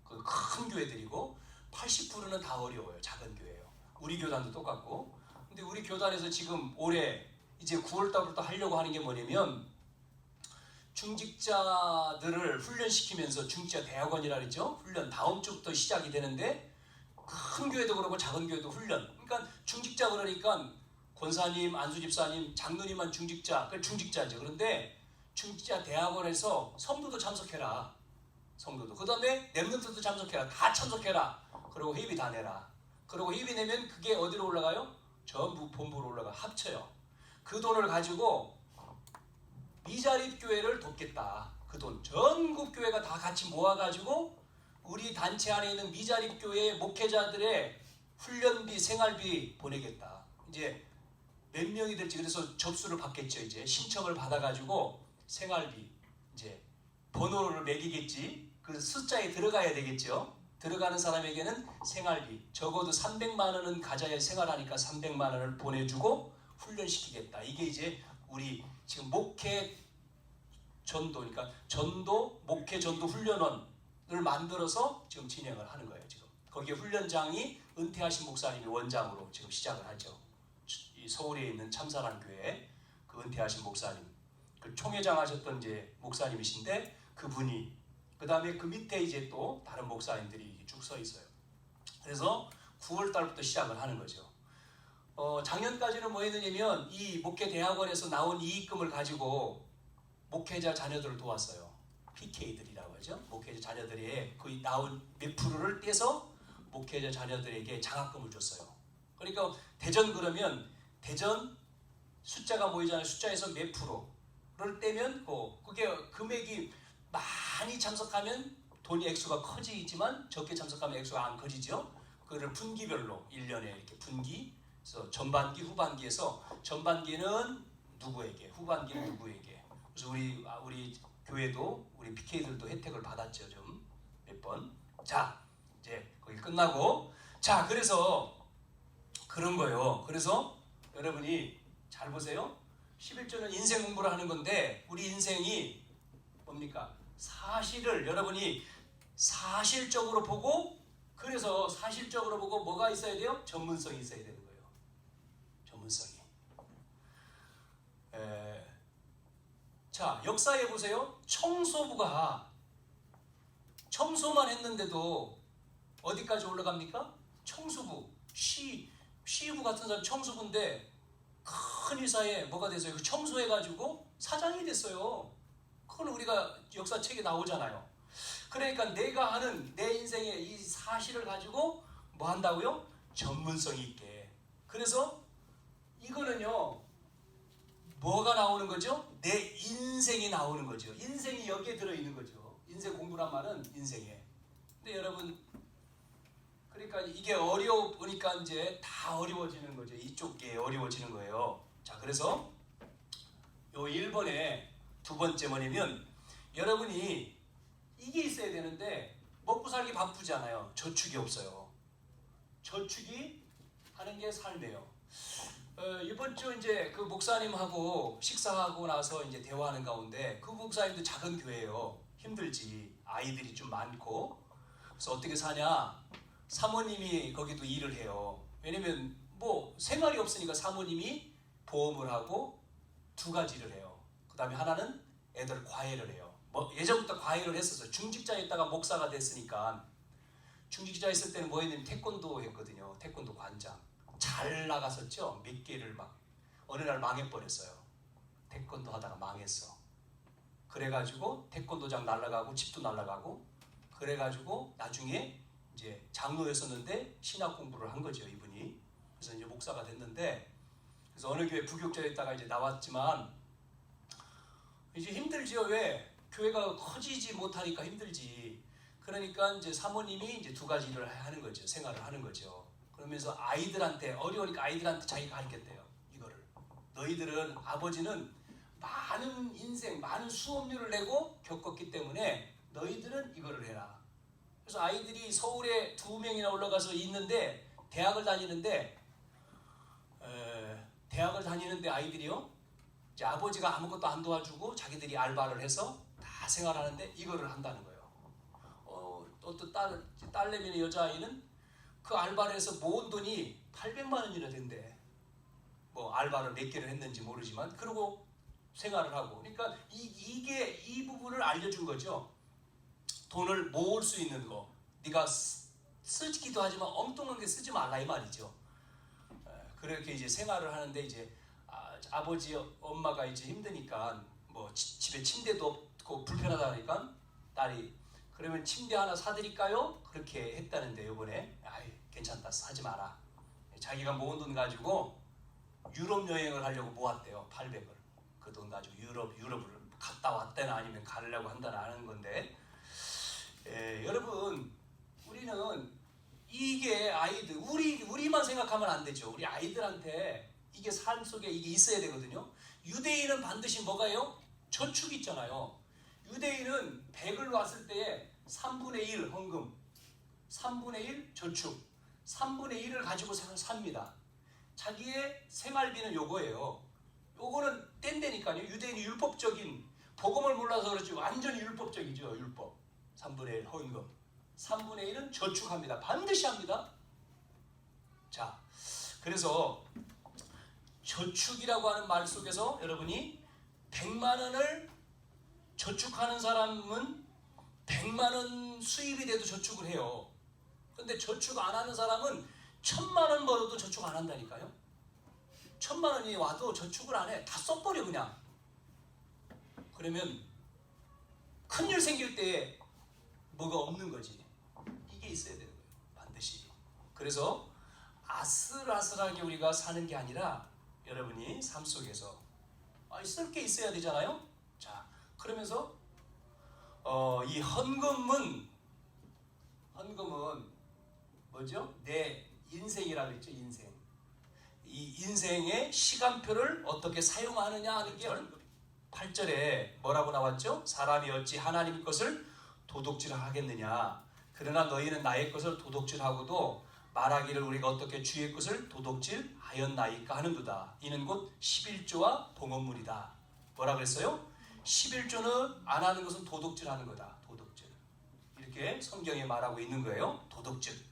그 큰 교회들이고 80%는 다 어려워요. 작은 교회예요. 우리 교단도 똑같고. 근데 우리 교단에서 지금 올해 이제 9월달부터 하려고 하는 게 뭐냐면, 중직자들을 훈련시키면서, 중직자 대학원이라 그러죠. 훈련 다음 주부터 시작이 되는데, 큰 교회도 그렇고 작은 교회도 훈련. 그러니까 중직자 그러니까 권사님, 안수집사님, 장로님만 중직자, 그 중직자죠. 그런데 중직자 대학원에서 성도도 참석해라. 성도도. 그 다음에 렘넌트도 참석해라. 다 참석해라. 그리고 회비 다 내라. 그리고 회비 내면 그게 어디로 올라가요? 전부 본부로 올라가. 합쳐요. 그 돈을 가지고 미자립 교회를 돕겠다. 그 돈 전국 교회가 다 같이 모아가지고 우리 단체 안에 있는 미자립 교회 목회자들의 훈련비, 생활비 보내겠다. 이제 몇 명이 될지 그래서 접수를 받겠죠. 이제 신청을 받아가지고 생활비 이제 번호를 매기겠지. 그 숫자에 들어가야 되겠죠. 들어가는 사람에게는 생활비 적어도 300만 원은 가져야 생활하니까 300만 원을 보내주고 훈련시키겠다. 이게 이제 우리 지금 목회 전도, 그러니까 전도, 목회 전도 훈련원을 만들어서 지금 진행을 하는 거예요. 지금 거기에 훈련장이 은퇴하신 목사님이 원장으로 지금 시작을 하죠. 이 서울에 있는 참사랑 교회 그 은퇴하신 목사님, 그 총회장 하셨던 이제 목사님이신데 그분이, 그 다음에 그 밑에 이제 또 다른 목사님들이 쭉 서 있어요. 그래서 9월 달부터 시작을 하는 거죠. 작년까지는 뭐 했느냐면 이 목회 대학원에서 나온 이익금을 가지고 목회자 자녀들을 도왔어요. PK들이라고 하죠. 목회자 자녀들이 그 나온 몇 프로를 떼서 목회자 자녀들에게 장학금을 줬어요. 그러니까 대전 그러면 대전 숫자가 모이잖아요. 숫자에서 몇 프로를 떼면 그게 금액이 많이 참석하면 돈이 액수가 커지지만 적게 참석하면 액수가 안 커지죠. 그거를 분기별로 1년에 이렇게 분기, 그래서 전반기, 후반기에서 전반기는 누구에게, 후반기는 누구에게. 그래서 우리 교회도 우리 PK들도 혜택을 받았죠. 좀 몇 번. 자, 이제 거기 끝나고, 자, 그래서 그런 거예요. 그래서 여러분이 잘 보세요. 11조는 인생 공부를 하는 건데, 우리 인생이 뭡니까? 사실을 여러분이 사실적으로 보고, 그래서 사실적으로 보고 뭐가 있어야 돼요? 전문성이 있어야 되는 거예요. 전문성이. 자, 역사에 보세요. 청소부가 청소만 했는데도 어디까지 올라갑니까? 청소부, 시부 같은 사람 청소부인데 큰 회사에 뭐가 됐어요? 그 청소해가지고 사장이 됐어요. 그건 우리가 역사책에 나오잖아요. 그러니까 내가 하는 내 인생의 이 사실을 가지고 뭐 한다고요? 전문성이 있게. 그래서 이거는요, 뭐가 나오는 거죠? 내 인생이 나오는 거죠. 인생이 여기에 들어있는 거죠. 인생 공부란 말은 인생에. 근데 여러분, 그러니까 이게 어려우니까 이제 다 어려워지는 거죠. 이쪽 게 어려워지는 거예요. 자, 그래서 요 1번에 두 번째 뭐냐면, 여러분이 이게 있어야 되는데 먹고 살기 바쁘잖아요. 저축이 없어요. 저축이 하는 게 삶이에요. 이번 주 이제 그 목사님하고 식사하고 나서 이제 대화하는 가운데, 그 목사님도 작은 교회예요. 힘들지. 아이들이 좀 많고. 그래서 어떻게 사냐? 사모님이 거기도 일을 해요. 왜냐면 뭐 생활이 없으니까 사모님이 보험을 하고 두 가지를 해요. 그 다음에 하나는 애들 과외를 해요. 뭐 예전부터 과외를 했었어요. 중직자에 있다가 목사가 됐으니까. 중직자 있을 때는 뭐 했냐면 태권도 했거든요. 태권도 관장. 잘 나갔었죠. 몇 개를 막 어느 날 망해버렸어요. 태권도 하다가 망했어. 그래가지고 태권도장 날라가고 집도 날라가고 그래가지고 나중에 이제 장로였었는데 신학 공부를 한 거죠, 이분이. 그래서 이제 목사가 됐는데, 그래서 어느 교회 부교육자에 있다가 이제 나왔지만 이제 힘들지요. 왜? 교회가 커지지 못하니까 힘들지. 그러니까 이제 사모님이 이제 두 가지 일을 하는 거죠. 생활을 하는 거죠. 그러면서 아이들한테 어려우니까 아이들한테 자기가 가르쳤대요. 이거를. 너희들은 아버지는 많은 인생, 많은 수업료를 내고 겪었기 때문에 너희들은 이거를 해라. 그래서 아이들이 서울에 2명이나 올라가서 있는데 대학을 다니는데 아이들이요. 이제 아버지가 아무것도 안 도와주고 자기들이 알바를 해서 다 생활하는데 이거를 한다는 거예요. 어떤 딸내미는 여자아이는 그 알바를 해서 모은 돈이 800만 원이나 된대. 뭐 알바를 몇 개를 했는지 모르지만 그러고 생활을 하고. 그러니까 이 부분을 알려준 거죠. 돈을 모을 수 있는 거. 네가 쓰기도 하지만 엉뚱하게 쓰지 말라 이 말이죠. 그렇게 이제 생활을 하는데 이제 아버지 엄마가 이제 힘드니까 뭐 집에 침대도 없고 불편하다 하니까 딸이 그러면 침대 하나 사드릴까요? 그렇게 했다는데 이번에 괜찮다 사지 마라. 자기가 모은 돈 가지고 유럽 여행을 하려고 모았대요. 800을. 그 돈 가지고 유럽을 갔다 왔다나 아니면 가려고 한다나 하는 건데 여러분 우리는 이게 아이들 우리만 생각하면 안 되죠. 우리 아이들한테 이게 삶 속에 이게 있어야 되거든요. 유대인은 반드시 뭐가요? 저축이 있잖아요. 유대인은 100을 왔을 때에 3분의 1 헌금, 3분의 1 저축, 3분의 1을 가지고 삽니다. 자기의 생활비는 요거예요. 요거는 뗀다니까요. 유대인이 율법적인 복음을 몰라서 그렇지 완전히 율법적이죠. 율법. 3분의 1 헌금, 3분의 1은 저축합니다. 반드시 합니다. 자, 그래서 저축이라고 하는 말 속에서 여러분이 100만 원을 저축하는 사람은 100만 원 수입이 돼도 저축을 해요. 근데 저축 안 하는 사람은 1000만 원 벌어도 저축 안 한다니까요. 1000만 원이 와도 저축을 안 해. 다 써버려 그냥. 그러면 큰일 생길 때 뭐가 없는 거지. 이게 있어야 되는 거예요. 반드시. 그래서 아슬아슬하게 우리가 사는 게 아니라 여러분이 삶 속에서 쓸 게 있어야 되잖아요. 자, 그러면서 이 헌금은 뭐죠? 내 인생이라고 했죠. 인생. 이 인생의 시간표를 어떻게 사용하느냐 하는 게 8절에 뭐라고 나왔죠? 사람이 어찌 하나님 것을 도둑질하겠느냐. 그러나 너희는 나의 것을 도둑질하고도 말하기를 우리가 어떻게 주의 것을 도둑질하였나이까 하는도다. 이는 곧 11조와 동업물이다. 뭐라 그랬어요? 11조는 안 하는 것은 도둑질하는 거다. 도둑질. 이렇게 성경에 말하고 있는 거예요. 도둑질.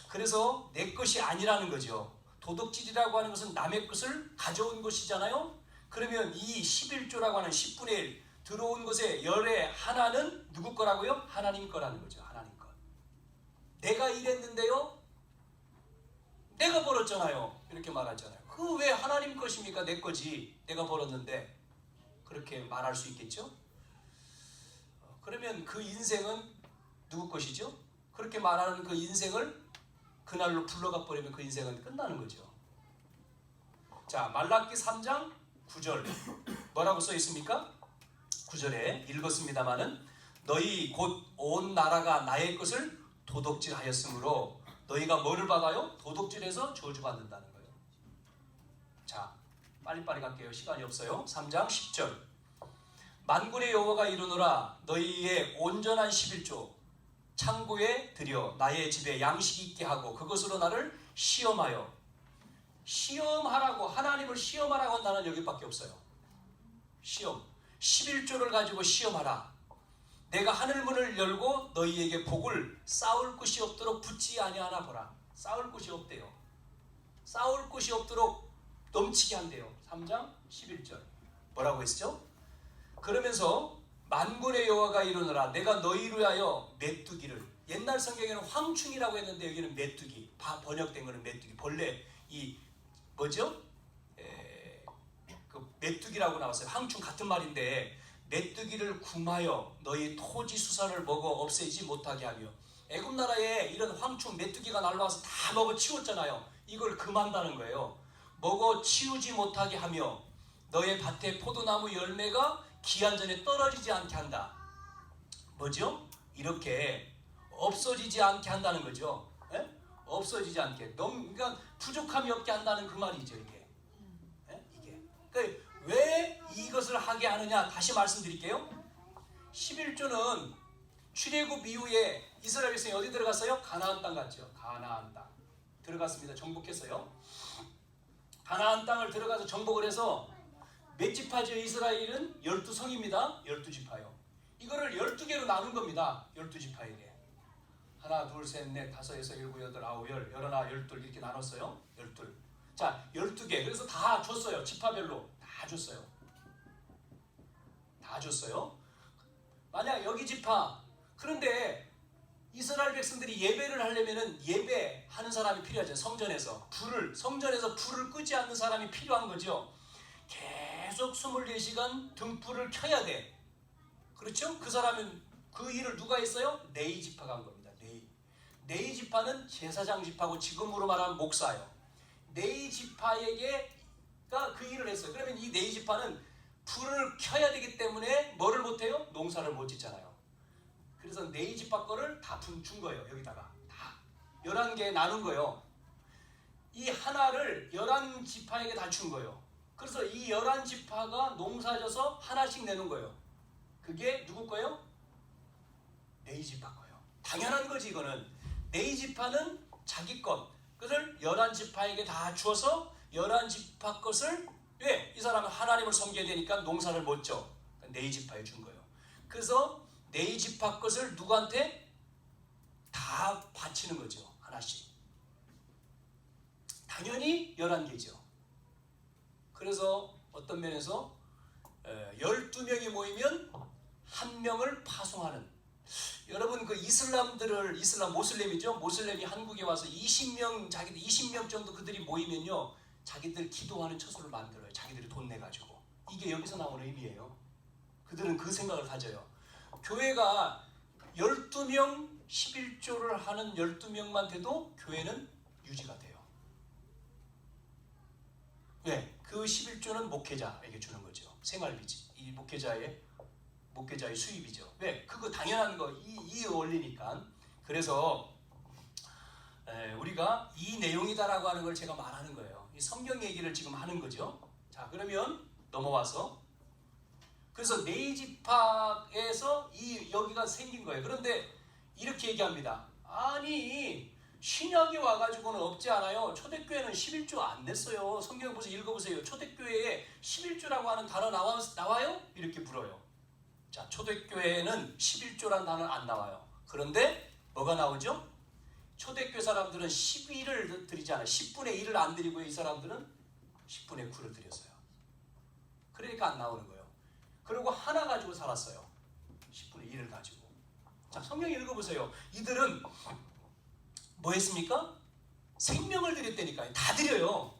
그래서 내 것이 아니라는 거죠. 도둑질이라고 하는 것은 남의 것을 가져온 것이잖아요. 그러면 이 11조라고 하는 10분의 1 들어온 것의 열의 하나는 누구 거라고요? 하나님 거라는 거죠. 하나님 거. 내가 일했는데요. 내가 벌었잖아요. 이렇게 말하잖아요. 그 왜 하나님 것입니까? 내 거지. 내가 벌었는데. 그렇게 말할 수 있겠죠? 그러면 그 인생은 누구 것이죠? 그렇게 말하는 그 인생을 그날로 불러가 버리면 그 인생은 끝나는 거죠. 자, 말라기 3장 9절 뭐라고 써 있습니까? 9절에 읽었습니다마는 너희 곧 온 나라가 나의 것을 도둑질하였으므로 너희가 뭐를 받아요? 도둑질해서 저주받는다는 거예요. 자, 빨리빨리 갈게요. 시간이 없어요. 3장 10절 만군의 여호와가 이르노라 너희의 온전한 11조 창고에 들여 나의 집에 양식이 있게 하고 그것으로 나를 시험하여. 시험하라고, 하나님을 시험하라고 한다는 여기밖에 없어요. 시험. 11조를 가지고 시험하라. 내가 하늘문을 열고 너희에게 복을 쌓을 곳이 없도록 붓지 아니하나 보라. 쌓을 곳이 없대요. 쌓을 곳이 없도록 넘치게 한대요. 3장 11절 뭐라고 했죠? 그러면서 만군의 여호와가 이르노라 내가 너희를 위하여 메뚜기를, 옛날 성경에는 황충이라고 했는데 여기는 메뚜기, 번역된 거는 메뚜기, 본래 이 뭐죠? 그 메뚜기라고 나왔어요. 황충 같은 말인데 메뚜기를 kum하여 너희 토지 수산을 먹어 없애지 못하게 하며, 애굽 나라에 이런 황충 메뚜기가 날라와서 다 먹어 치웠잖아요. 이걸 금한다는 거예요. 먹어 치우지 못하게 하며 너의 밭에 포도나무 열매가 기한 전에 떨어지지 않게 한다. 뭐죠? 이렇게 없어지지 않게 한다는 거죠. 에? 없어지지 않게. 그러니까 부족함이 없게 한다는 그 말이죠. 이게. 이게. 그러니까 왜 이것을 하게 하느냐? 다시 말씀드릴게요. 11조는 출애굽 이후에 이스라엘 백성이 어디 들어갔어요? 가나안 땅 갔죠. 가나안 땅 들어갔습니다. 정복했어요. 가나안 땅을 들어가서 정복을 해서 몇 지파죠? 이스라엘은 12성입니다. 12지파요. 이거를 12개로 나눈 겁니다. 12지파에게. 하나, 둘, 셋, 넷, 다섯, 여섯, 일곱, 여덟, 아홉, 열, 열하나, 열둘 이렇게 나눴어요. 12. 자, 12개. 그래서 다 줬어요. 지파별로 다 줬어요. 다 줬어요. 만약 여기 지파, 그런데 이스라엘 백성들이 예배를 하려면은 예배하는 사람이 필요하죠. 성전에서 불을 끄지 않는 사람이 필요한 거죠. 계속 24시간 등불을 켜야 돼. 그렇죠? 그 사람은 그 일을 누가 했어요? 네이 지파가 한 겁니다. 네이 지파는 제사장 지파고 지금으로 말하면 목사예요. 네이 지파에게가 그 일을 했어요. 그러면 이 네이 지파는 불을 켜야 되기 때문에 뭐를 못해요? 농사를 못 짓잖아요. 그래서 네이 지파 거를 다 준 거예요. 여기다가 다 11개 나눈 거예요. 이 하나를 11지파에게 다 준 거예요. 그래서 이 11지파가 농사져서 하나씩 내는 거예요. 그게 누구 거예요? 네이 지파 거예요. 당연한 거지 이거는. 네이 지파는 자기 것, 그것을 11지파에게 다 주어서 11지파 것을, 왜? 이 사람은 하나님을 섬겨야 되니까 농사를 못 져. 네이 지파에 준 거예요. 그래서 네이 지파 것을 누구한테? 다 바치는 거죠. 하나씩. 당연히 11개죠. 그래서 어떤 면에서 12명이 모이면 한 명을 파송하는, 여러분 그 이슬람 모슬렘이죠. 모슬렘이 한국에 와서 20명 정도 그들이 모이면요, 자기들 기도하는 처소를 만들어요. 자기들이 돈 내가지고. 이게 여기서 나오는 의미예요. 그들은 그 생각을 가져요. 교회가 12명 11조를 하는 12명만 돼도 교회는 유지가 돼요. 왜? 그 11조는 목회자에게 주는 거죠. 생활비지. 이 목회자의 수입이죠. 왜? 그거 당연한 거, 이 원리니까. 그래서 우리가 이 내용이다라고 하는 걸 제가 말하는 거예요. 이 성경 얘기를 지금 하는 거죠. 자, 그러면 넘어와서, 그래서 네이 지파에서 여기가 생긴 거예요. 그런데 이렇게 얘기합니다. 아니, 신약이 와가지고는 없지 않아요. 초대교회는 11조 안 냈어요. 성경 보세요. 읽어보세요. 초대교회에 11조라고 하는 단어 나와요? 이렇게 물어요. 자, 초대교회에는 11조라는 단어는 안 나와요. 그런데 뭐가 나오죠? 초대교회 사람들은 12를 드리지 않아요. 10분의 1을 안 드리고요. 이 사람들은 10분의 9를 드렸어요. 그러니까 안 나오는 거예요. 그리고 하나 가지고 살았어요. 10분의 1을 가지고. 자, 성경 읽어보세요. 이들은 뭐 했습니까? 생명을 드렸다니까요. 다 드려요.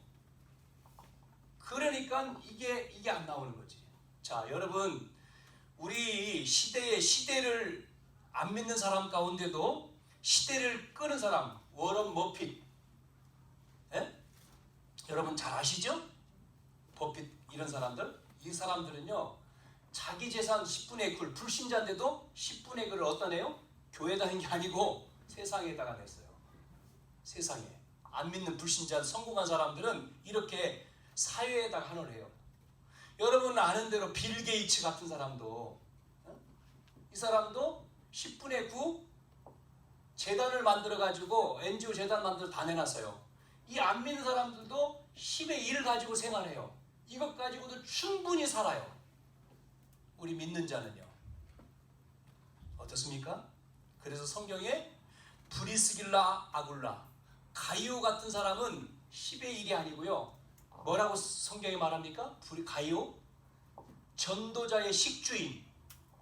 그러니까 이게 안 나오는 거지. 자, 여러분, 우리 시대를 안 믿는 사람 가운데도 시대를 끄는 사람, 워런 버핏, 여러분 잘 아시죠? 버핏 이런 사람들, 이 사람들은요, 자기 재산 10분의 9를, 불신자인데도 10분의 9를 어디다 내요? 교회에다 낸 게 아니고 세상에다가 냈어요. 세상에 안 믿는 불신자, 성공한 사람들은 이렇게 사회에다가 환원을 해요. 여러분 아는 대로 빌 게이츠 같은 사람도, 이 사람도 10분의 9 재단을 만들어 가지고, NGO 재단 만들어 다 내놨어요. 이 안 믿는 사람들도 10의 1을 가지고 생활해요. 이것 가지고도 충분히 살아요. 우리 믿는 자는요. 어떻습니까? 그래서 성경에 브리스길라 아굴라 가이오 같은 사람은 10의 1이 아니고요. 뭐라고 성경이 말합니까? 가이오? 전도자의 식주인.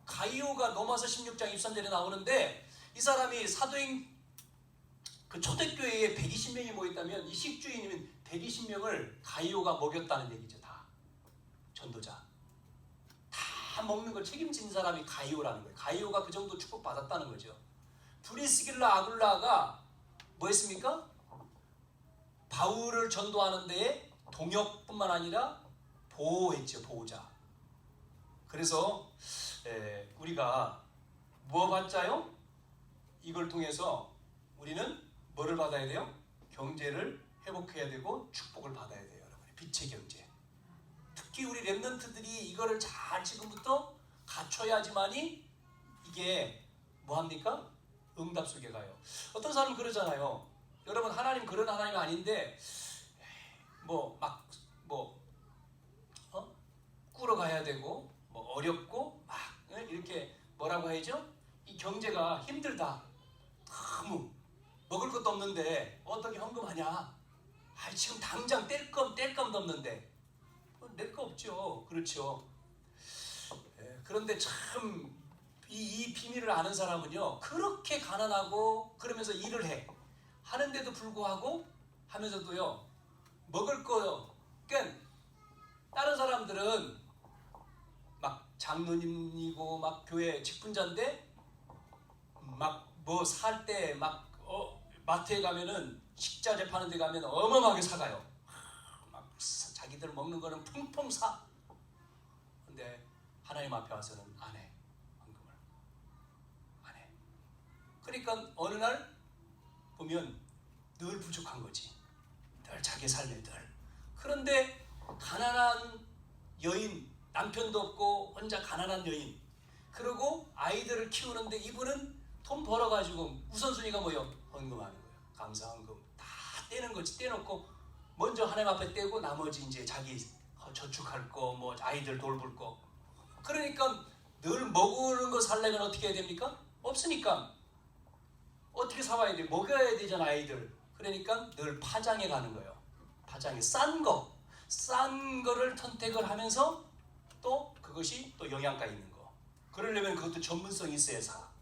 가이오가 로마서 16장 23절에 나오는데 이 사람이 사도행 그 초대교회에 120명이 모였다면 이 식주인은 120명을 가이오가 먹였다는 얘기죠. 다 전도자 다 먹는 걸 책임진 사람이 가이오라는 거예요. 가이오가 그 정도 축복받았다는 거죠. 브리스길라 아굴라가 뭐 했습니까? 바울을 전도하는 데에 동역뿐만 아니라 보호했죠. 보호자. 그래서 우리가 뭐 받자요? 이걸 통해서 우리는 뭐를 받아야 돼요? 경제를 회복해야 되고 축복을 받아야 돼요. 여러분, 빛의 경제. 특히 우리 렘넌트들이 이거를 잘 지금부터 갖춰야지만이 이게 뭐합니까? 응답 속에 가요. 어떤 사람은 그러잖아요. 여러분, 하나님 그런 하나님 아닌데 꾸러 가야 되고 어렵고 막 이렇게 뭐라고 해야죠? 이 경제가 힘들다. 너무 먹을 것도 없는데 어떻게 헌금하냐? 지금 당장 뗄감도 없는데 낼 거 없죠. 그렇죠. 그런데 참 이 비밀을 아는 사람은요, 그렇게 가난하고 그러면서 일을 하는데도 불구하고 하면서도요, 먹을 거, 그러니까 다른 사람들은 막 장로님이고 막 교회 직분자인데 막 뭐 살 때 막 마트에 가면은 식자재 파는 데 가면 어마어마하게 사가요. 막 자기들 먹는 거는 펑펑 사. 근데 하나님 앞에 와서는 안 해. 헌금을 안 해. 그러니까 어느 날 보면 늘 부족한 거지. 늘 자기 삶에 늘. 그런데 가난한 여인, 남편도 없고 혼자 가난한 여인, 그리고 아이들을 키우는데 이분은 돈 벌어가지고 우선순위가 뭐예요? 헌금하는 거예요. 감사헌금 다 떼는 거지. 떼놓고 먼저 하나님 앞에 떼고 나머지 이제 자기 저축할 거, 뭐 아이들 돌볼 거. 그러니까 늘 먹는 거 살려면 어떻게 해야 됩니까? 없으니까 어떻게 사와야 돼? 먹여야 되잖아, 아이들. 그러니까 늘 파장에 가는 거예요. 파장에 싼 거를 선택을 하면서 또 그것이 또 영양가 있는 거. 그러려면 그것도 전문성이 있어야 사.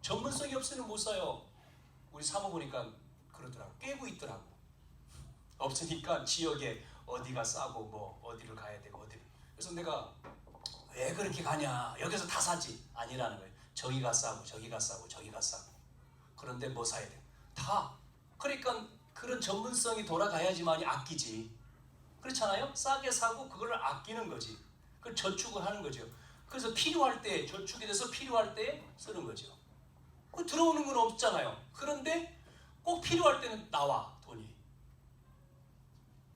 전문성이 없으면 못 사요. 우리 사모 보니까 그러더라고. 깨고 있더라고. 없으니까 지역에 어디가 싸고 뭐 어디를 가야 되고 어디를. 그래서 내가 왜 그렇게 가냐? 여기서 다 사지. 아니라는 거예요. 저기가 싸고 저기가 싸고 저기가 싸고. 그런데 뭐 사야 돼? 다. 그러니까 그런 전문성이 돌아가야지만이 아끼지. 그렇잖아요? 싸게 사고 그걸 아끼는 거지. 그걸 저축을 하는 거죠. 그래서 필요할 때 저축이 돼서 필요할 때 쓰는 거죠. 그 들어오는 건 없잖아요. 그런데 꼭 필요할 때는 나와, 돈이.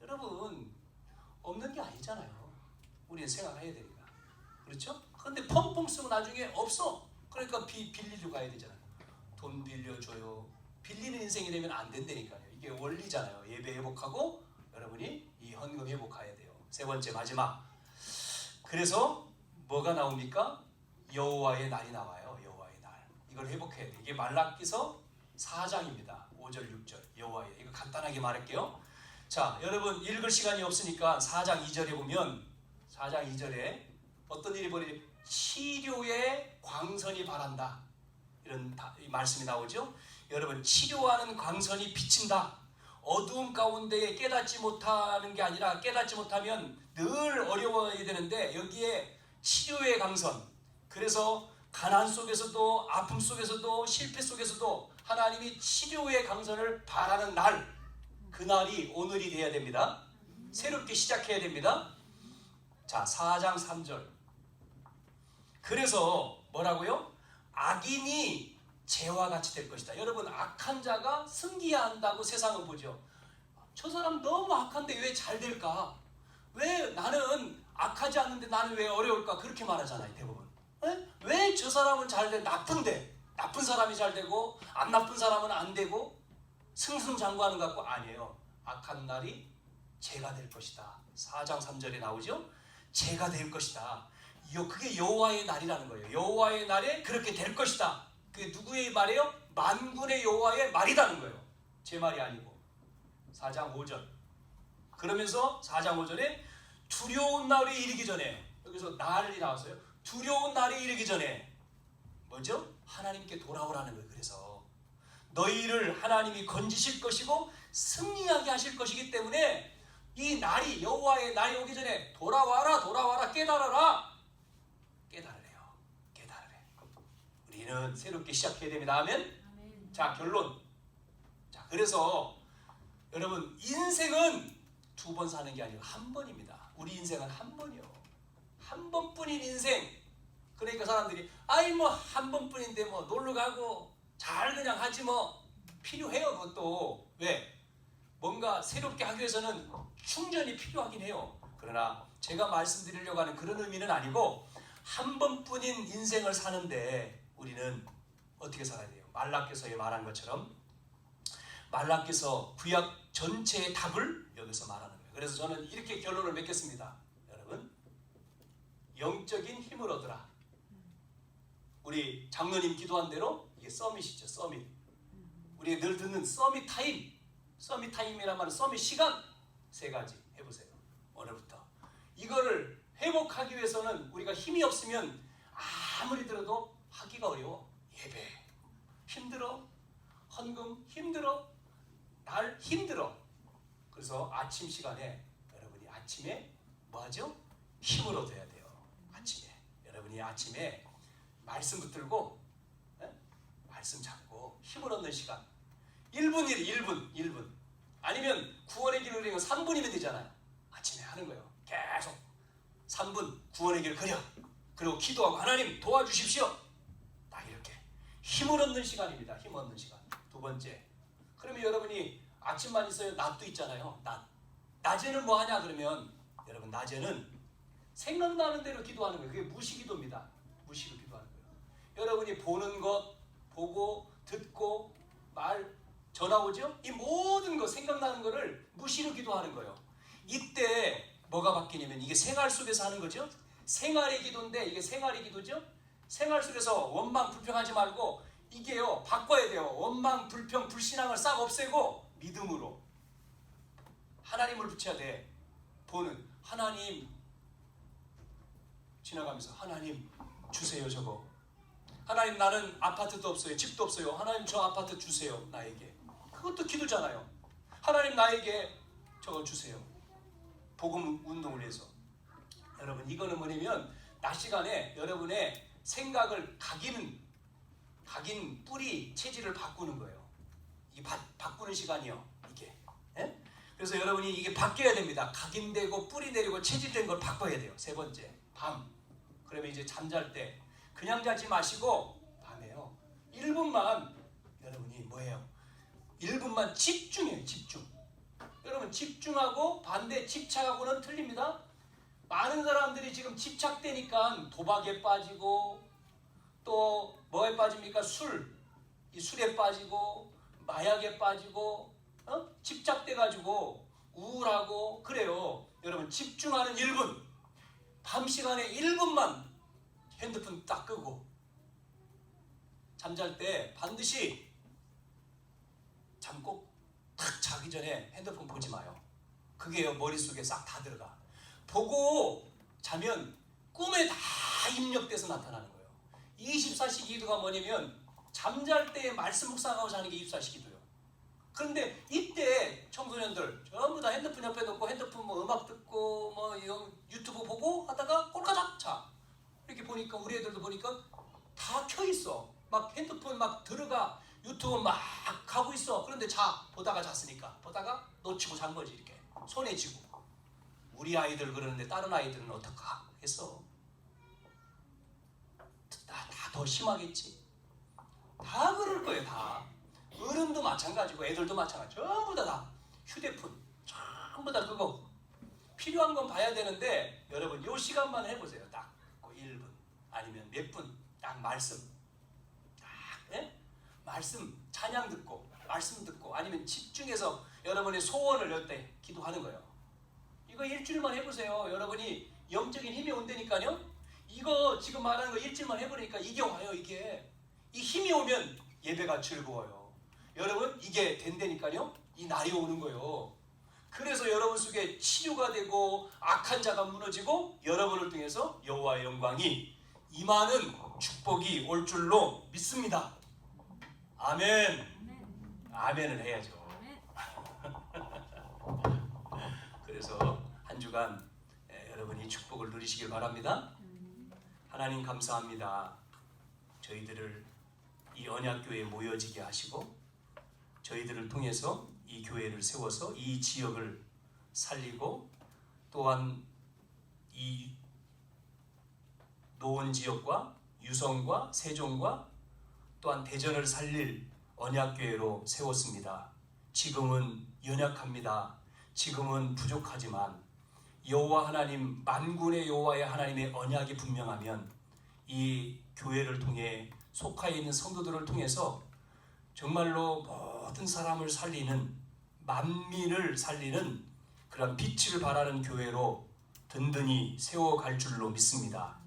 여러분, 없는 게 아니잖아요. 우리는 생각해야 되니까. 그렇죠? 그런데 펑펑 쓰고 나중에 없어. 그러니까 빌리러 가야 되잖아요. 돈 빌려줘요. 빌리는 인생이 되면 안 된다니까요. 이게 원리잖아요. 예배 회복하고 여러분이 이 헌금 회복해야 돼요. 세 번째, 마지막. 그래서 뭐가 나옵니까? 여호와의 날이 나와요. 여호와의 날. 이걸 회복해야 돼. 이게 말라기서 4장입니다. 5절, 6절. 여호와의. 이거 간단하게 말할게요. 자, 여러분 읽을 시간이 없으니까 4장 2절에 보면 4장 2절에 어떤 일이 벌어지? 치료의 광선이 바란다. 이런 말씀이 나오죠. 여러분, 치료하는 광선이 비친다. 어두움 가운데에 깨닫지 못하는 게 아니라 깨닫지 못하면 늘 어려워야 되는데 여기에 치료의 광선. 그래서 가난 속에서도 아픔 속에서도 실패 속에서도 하나님이 치료의 광선을 바라는 날, 그날이 오늘이 돼야 됩니다. 새롭게 시작해야 됩니다. 자, 4장 3절. 그래서 뭐라고요? 악인이 재와 같이 될 것이다. 여러분, 악한 자가 승리한다고 세상은 보죠. 저 사람 너무 악한데 왜 잘 될까? 왜 나는 악하지 않는데 나는 왜 어려울까? 그렇게 말하잖아요, 대부분. 왜 저 사람은 잘 돼? 나쁜데 나쁜 사람이 잘 되고 안 나쁜 사람은 안 되고 승승장구하는 것 같고 아니에요. 악한 날이 재가 될 것이다. 4장 3절에 나오죠. 재가 될 것이다. 그게 여호와의 날이라는 거예요. 여호와의 날에 그렇게 될 것이다. 그게 누구의 말이에요? 만군의 여호와의 말이라는 거예요. 제 말이 아니고 4장 5절. 그러면서 4장 5절에 두려운 날이 이르기 전에, 여기서 날이 나왔어요. 두려운 날이 이르기 전에 뭐죠? 하나님께 돌아오라는 거예요. 그래서 너희를 하나님이 건지실 것이고 승리하게 하실 것이기 때문에 이 날이, 여호와의 날이 오기 전에 돌아와라 깨달아라. 깨달으래요. 깨달으래. 우리는 새롭게 시작해야 됩니다. 아멘. 자, 결론. 자, 그래서 여러분, 인생은 두 번 사는 게 아니고 한 번입니다. 우리 인생은 한 번이요. 한 번뿐인 인생. 그러니까 사람들이 뭐 한 번뿐인데 뭐 놀러 가고 잘 그냥 하지 뭐. 필요해요. 그것도. 왜? 뭔가 새롭게 하기 위해서는 충전이 필요하긴 해요. 그러나 제가 말씀드리려고 하는 그런 의미는 아니고, 한 번뿐인 인생을 사는데 우리는 어떻게 살아야 돼요? 말라기서에 말한 것처럼 말라기서 구약 전체의 답을 여기서 말하는 거예요. 그래서 저는 이렇게 결론을 맺겠습니다. 여러분, 영적인 힘을 얻으라. 우리 장로님 기도한 대로 이게 서밋이죠. 서밋. 우리가 늘 듣는 서밋 타임. 서밋 타임이란 말은 서밋 시간. 세 가지 해보세요. 오늘부터. 이거를 회복하기 위해서는 우리가 힘이 없으면 아무리 들어도 하기가 어려워. 예배 힘들어. 헌금 힘들어. 날 힘들어. 그래서 아침 시간에 여러분이 아침에 뭐하죠? 힘을 얻어야 돼요. 아침에 여러분이 아침에 말씀 붙들고 말씀 잡고 힘을 얻는 시간 1분 아니면 구원의 길을 그리면 3분이면 되잖아요. 아침에 하는 거예요. 계속 3분 구원의 길을 그려. 그리고 기도하고 하나님 도와주십시오. 딱 이렇게 힘을 얻는 시간입니다. 힘을 얻는 시간. 두 번째, 그러면 여러분이 아침만 있어요? 낮도 있잖아요. 낮에는 뭐 하냐 그러면 여러분, 낮에는 생각나는 대로 기도하는 거예요. 그게 무시기도입니다. 무시로 기도하는 거예요. 여러분이 보는 것, 보고 듣고 말, 전화 오죠? 이 모든 거, 생각나는 거를 무시로 기도하는 거예요. 이때 뭐가 바뀌냐면 이게 생활 속에서 하는 거죠. 생활의 기도인데 이게 생활의 기도죠. 생활 속에서 원망 불평하지 말고 이게요, 바꿔야 돼요. 원망 불평 불신앙을 싹 없애고 믿음으로 하나님을 붙여야 돼. 보는 하나님, 지나가면서 하나님 주세요. 저거 하나님, 나는 아파트도 없어요. 집도 없어요. 하나님 저 아파트 주세요. 나에게. 그것도 기도잖아요. 하나님 나에게 저걸 주세요. 복음 운동을 해서. 여러분, 이거는 뭐냐면 낮 시간에 여러분의 생각을 각인 뿌리 체질을 바꾸는 거예요. 이 바꾸는 시간이요. 이게. 예? 그래서 여러분이 이게 바뀌어야 됩니다. 각인되고 뿌리 내리고 체질된 걸 바꿔야 돼요. 세 번째, 밤. 그러면 이제 잠잘 때 그냥 자지 마시고 밤에요. 1분만 여러분이 뭐예요? 1분만 집중해요. 집중. 여러분, 집중하고 반대 집착하고는 틀립니다. 많은 사람들이 지금 집착되니까 도박에 빠지고 또 뭐에 빠집니까? 이 술에 빠지고 마약에 빠지고 집착돼가지고 우울하고 그래요. 여러분, 집중하는 1분, 밤 시간에 1분만 핸드폰 딱 끄고 잠잘 때 반드시 잠 꼭 탁 자기 전에 핸드폰 보지 마요. 그게요, 머릿속에 싹 다 들어가. 보고 자면 꿈에 다 입력돼서 나타나는 거예요. 24시 기도가 뭐냐면 잠잘 때 말씀 묵상하고 자는 게 24시 기도예요. 그런데 이때 청소년들 전부 다 핸드폰 옆에 놓고 핸드폰 뭐 음악 듣고 뭐 유튜브 보고 하다가 꼴까닥 자. 이렇게 보니까 우리 애들도 보니까 다 켜 있어. 막 핸드폰 막 들어가 유튜브 막 하고 있어. 그런데 보다가 잤으니까 보다가 놓치고 잔 거지. 이렇게 손에 쥐고. 우리 아이들 그러는데 다른 아이들은 어떡하 했어? 다 더 심하겠지. 다 그럴 거예요. 다. 어른도 마찬가지고 애들도 마찬가지. 전부 다 휴대폰 전부 다 그거 필요한 건 봐야 되는데 여러분, 요 시간만 해보세요. 딱 1분 아니면 몇 분 딱 말씀 딱 말씀 찬양 듣고 말씀 듣고 아니면 집중해서 여러분의 소원을 열 때 기도하는 거예요. 이거 일주일만 해보세요. 여러분이 영적인 힘이 온다니까요. 이거 지금 말하는 거 일주일만 해보니까 이게 와요. 이게 이 힘이 오면 예배가 즐거워요. 여러분 이게 된다니까요. 이 날이 오는 거예요. 그래서 여러분 속에 치유가 되고 악한 자가 무너지고 여러분을 통해서 여호와의 영광이 임하는 축복이 올 줄로 믿습니다. 아멘. 아멘을 해야죠. 그래서 한 주간 여러분이 축복을 누리시길 바랍니다. 하나님 감사합니다. 저희들을 이 언약교회에 모여지게 하시고 저희들을 통해서 이 교회를 세워서 이 지역을 살리고 또한 이 노원 지역과 유성과 세종과 또한 대전을 살릴 언약교회로 세웠습니다. 지금은 연약합니다. 지금은 부족하지만 여호와 하나님 만군의 여호와의 하나님의 언약이 분명하면 이 교회를 통해 속하에 있는 성도들을 통해서 정말로 모든 사람을 살리는 만민을 살리는 그런 빛을 발하는 교회로 든든히 세워갈 줄로 믿습니다.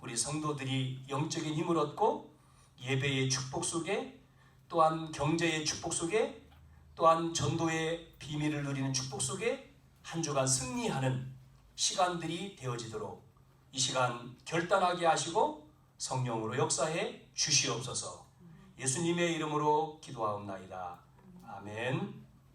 우리 성도들이 영적인 힘을 얻고 예배의 축복 속에 또한 경제의 축복 속에 또한 전도의 비밀을 누리는 축복 속에 한 주간 승리하는 시간들이 되어지도록 이 시간 결단하게 하시고 성령으로 역사해 주시옵소서. 예수님의 이름으로 기도하옵나이다. 아멘.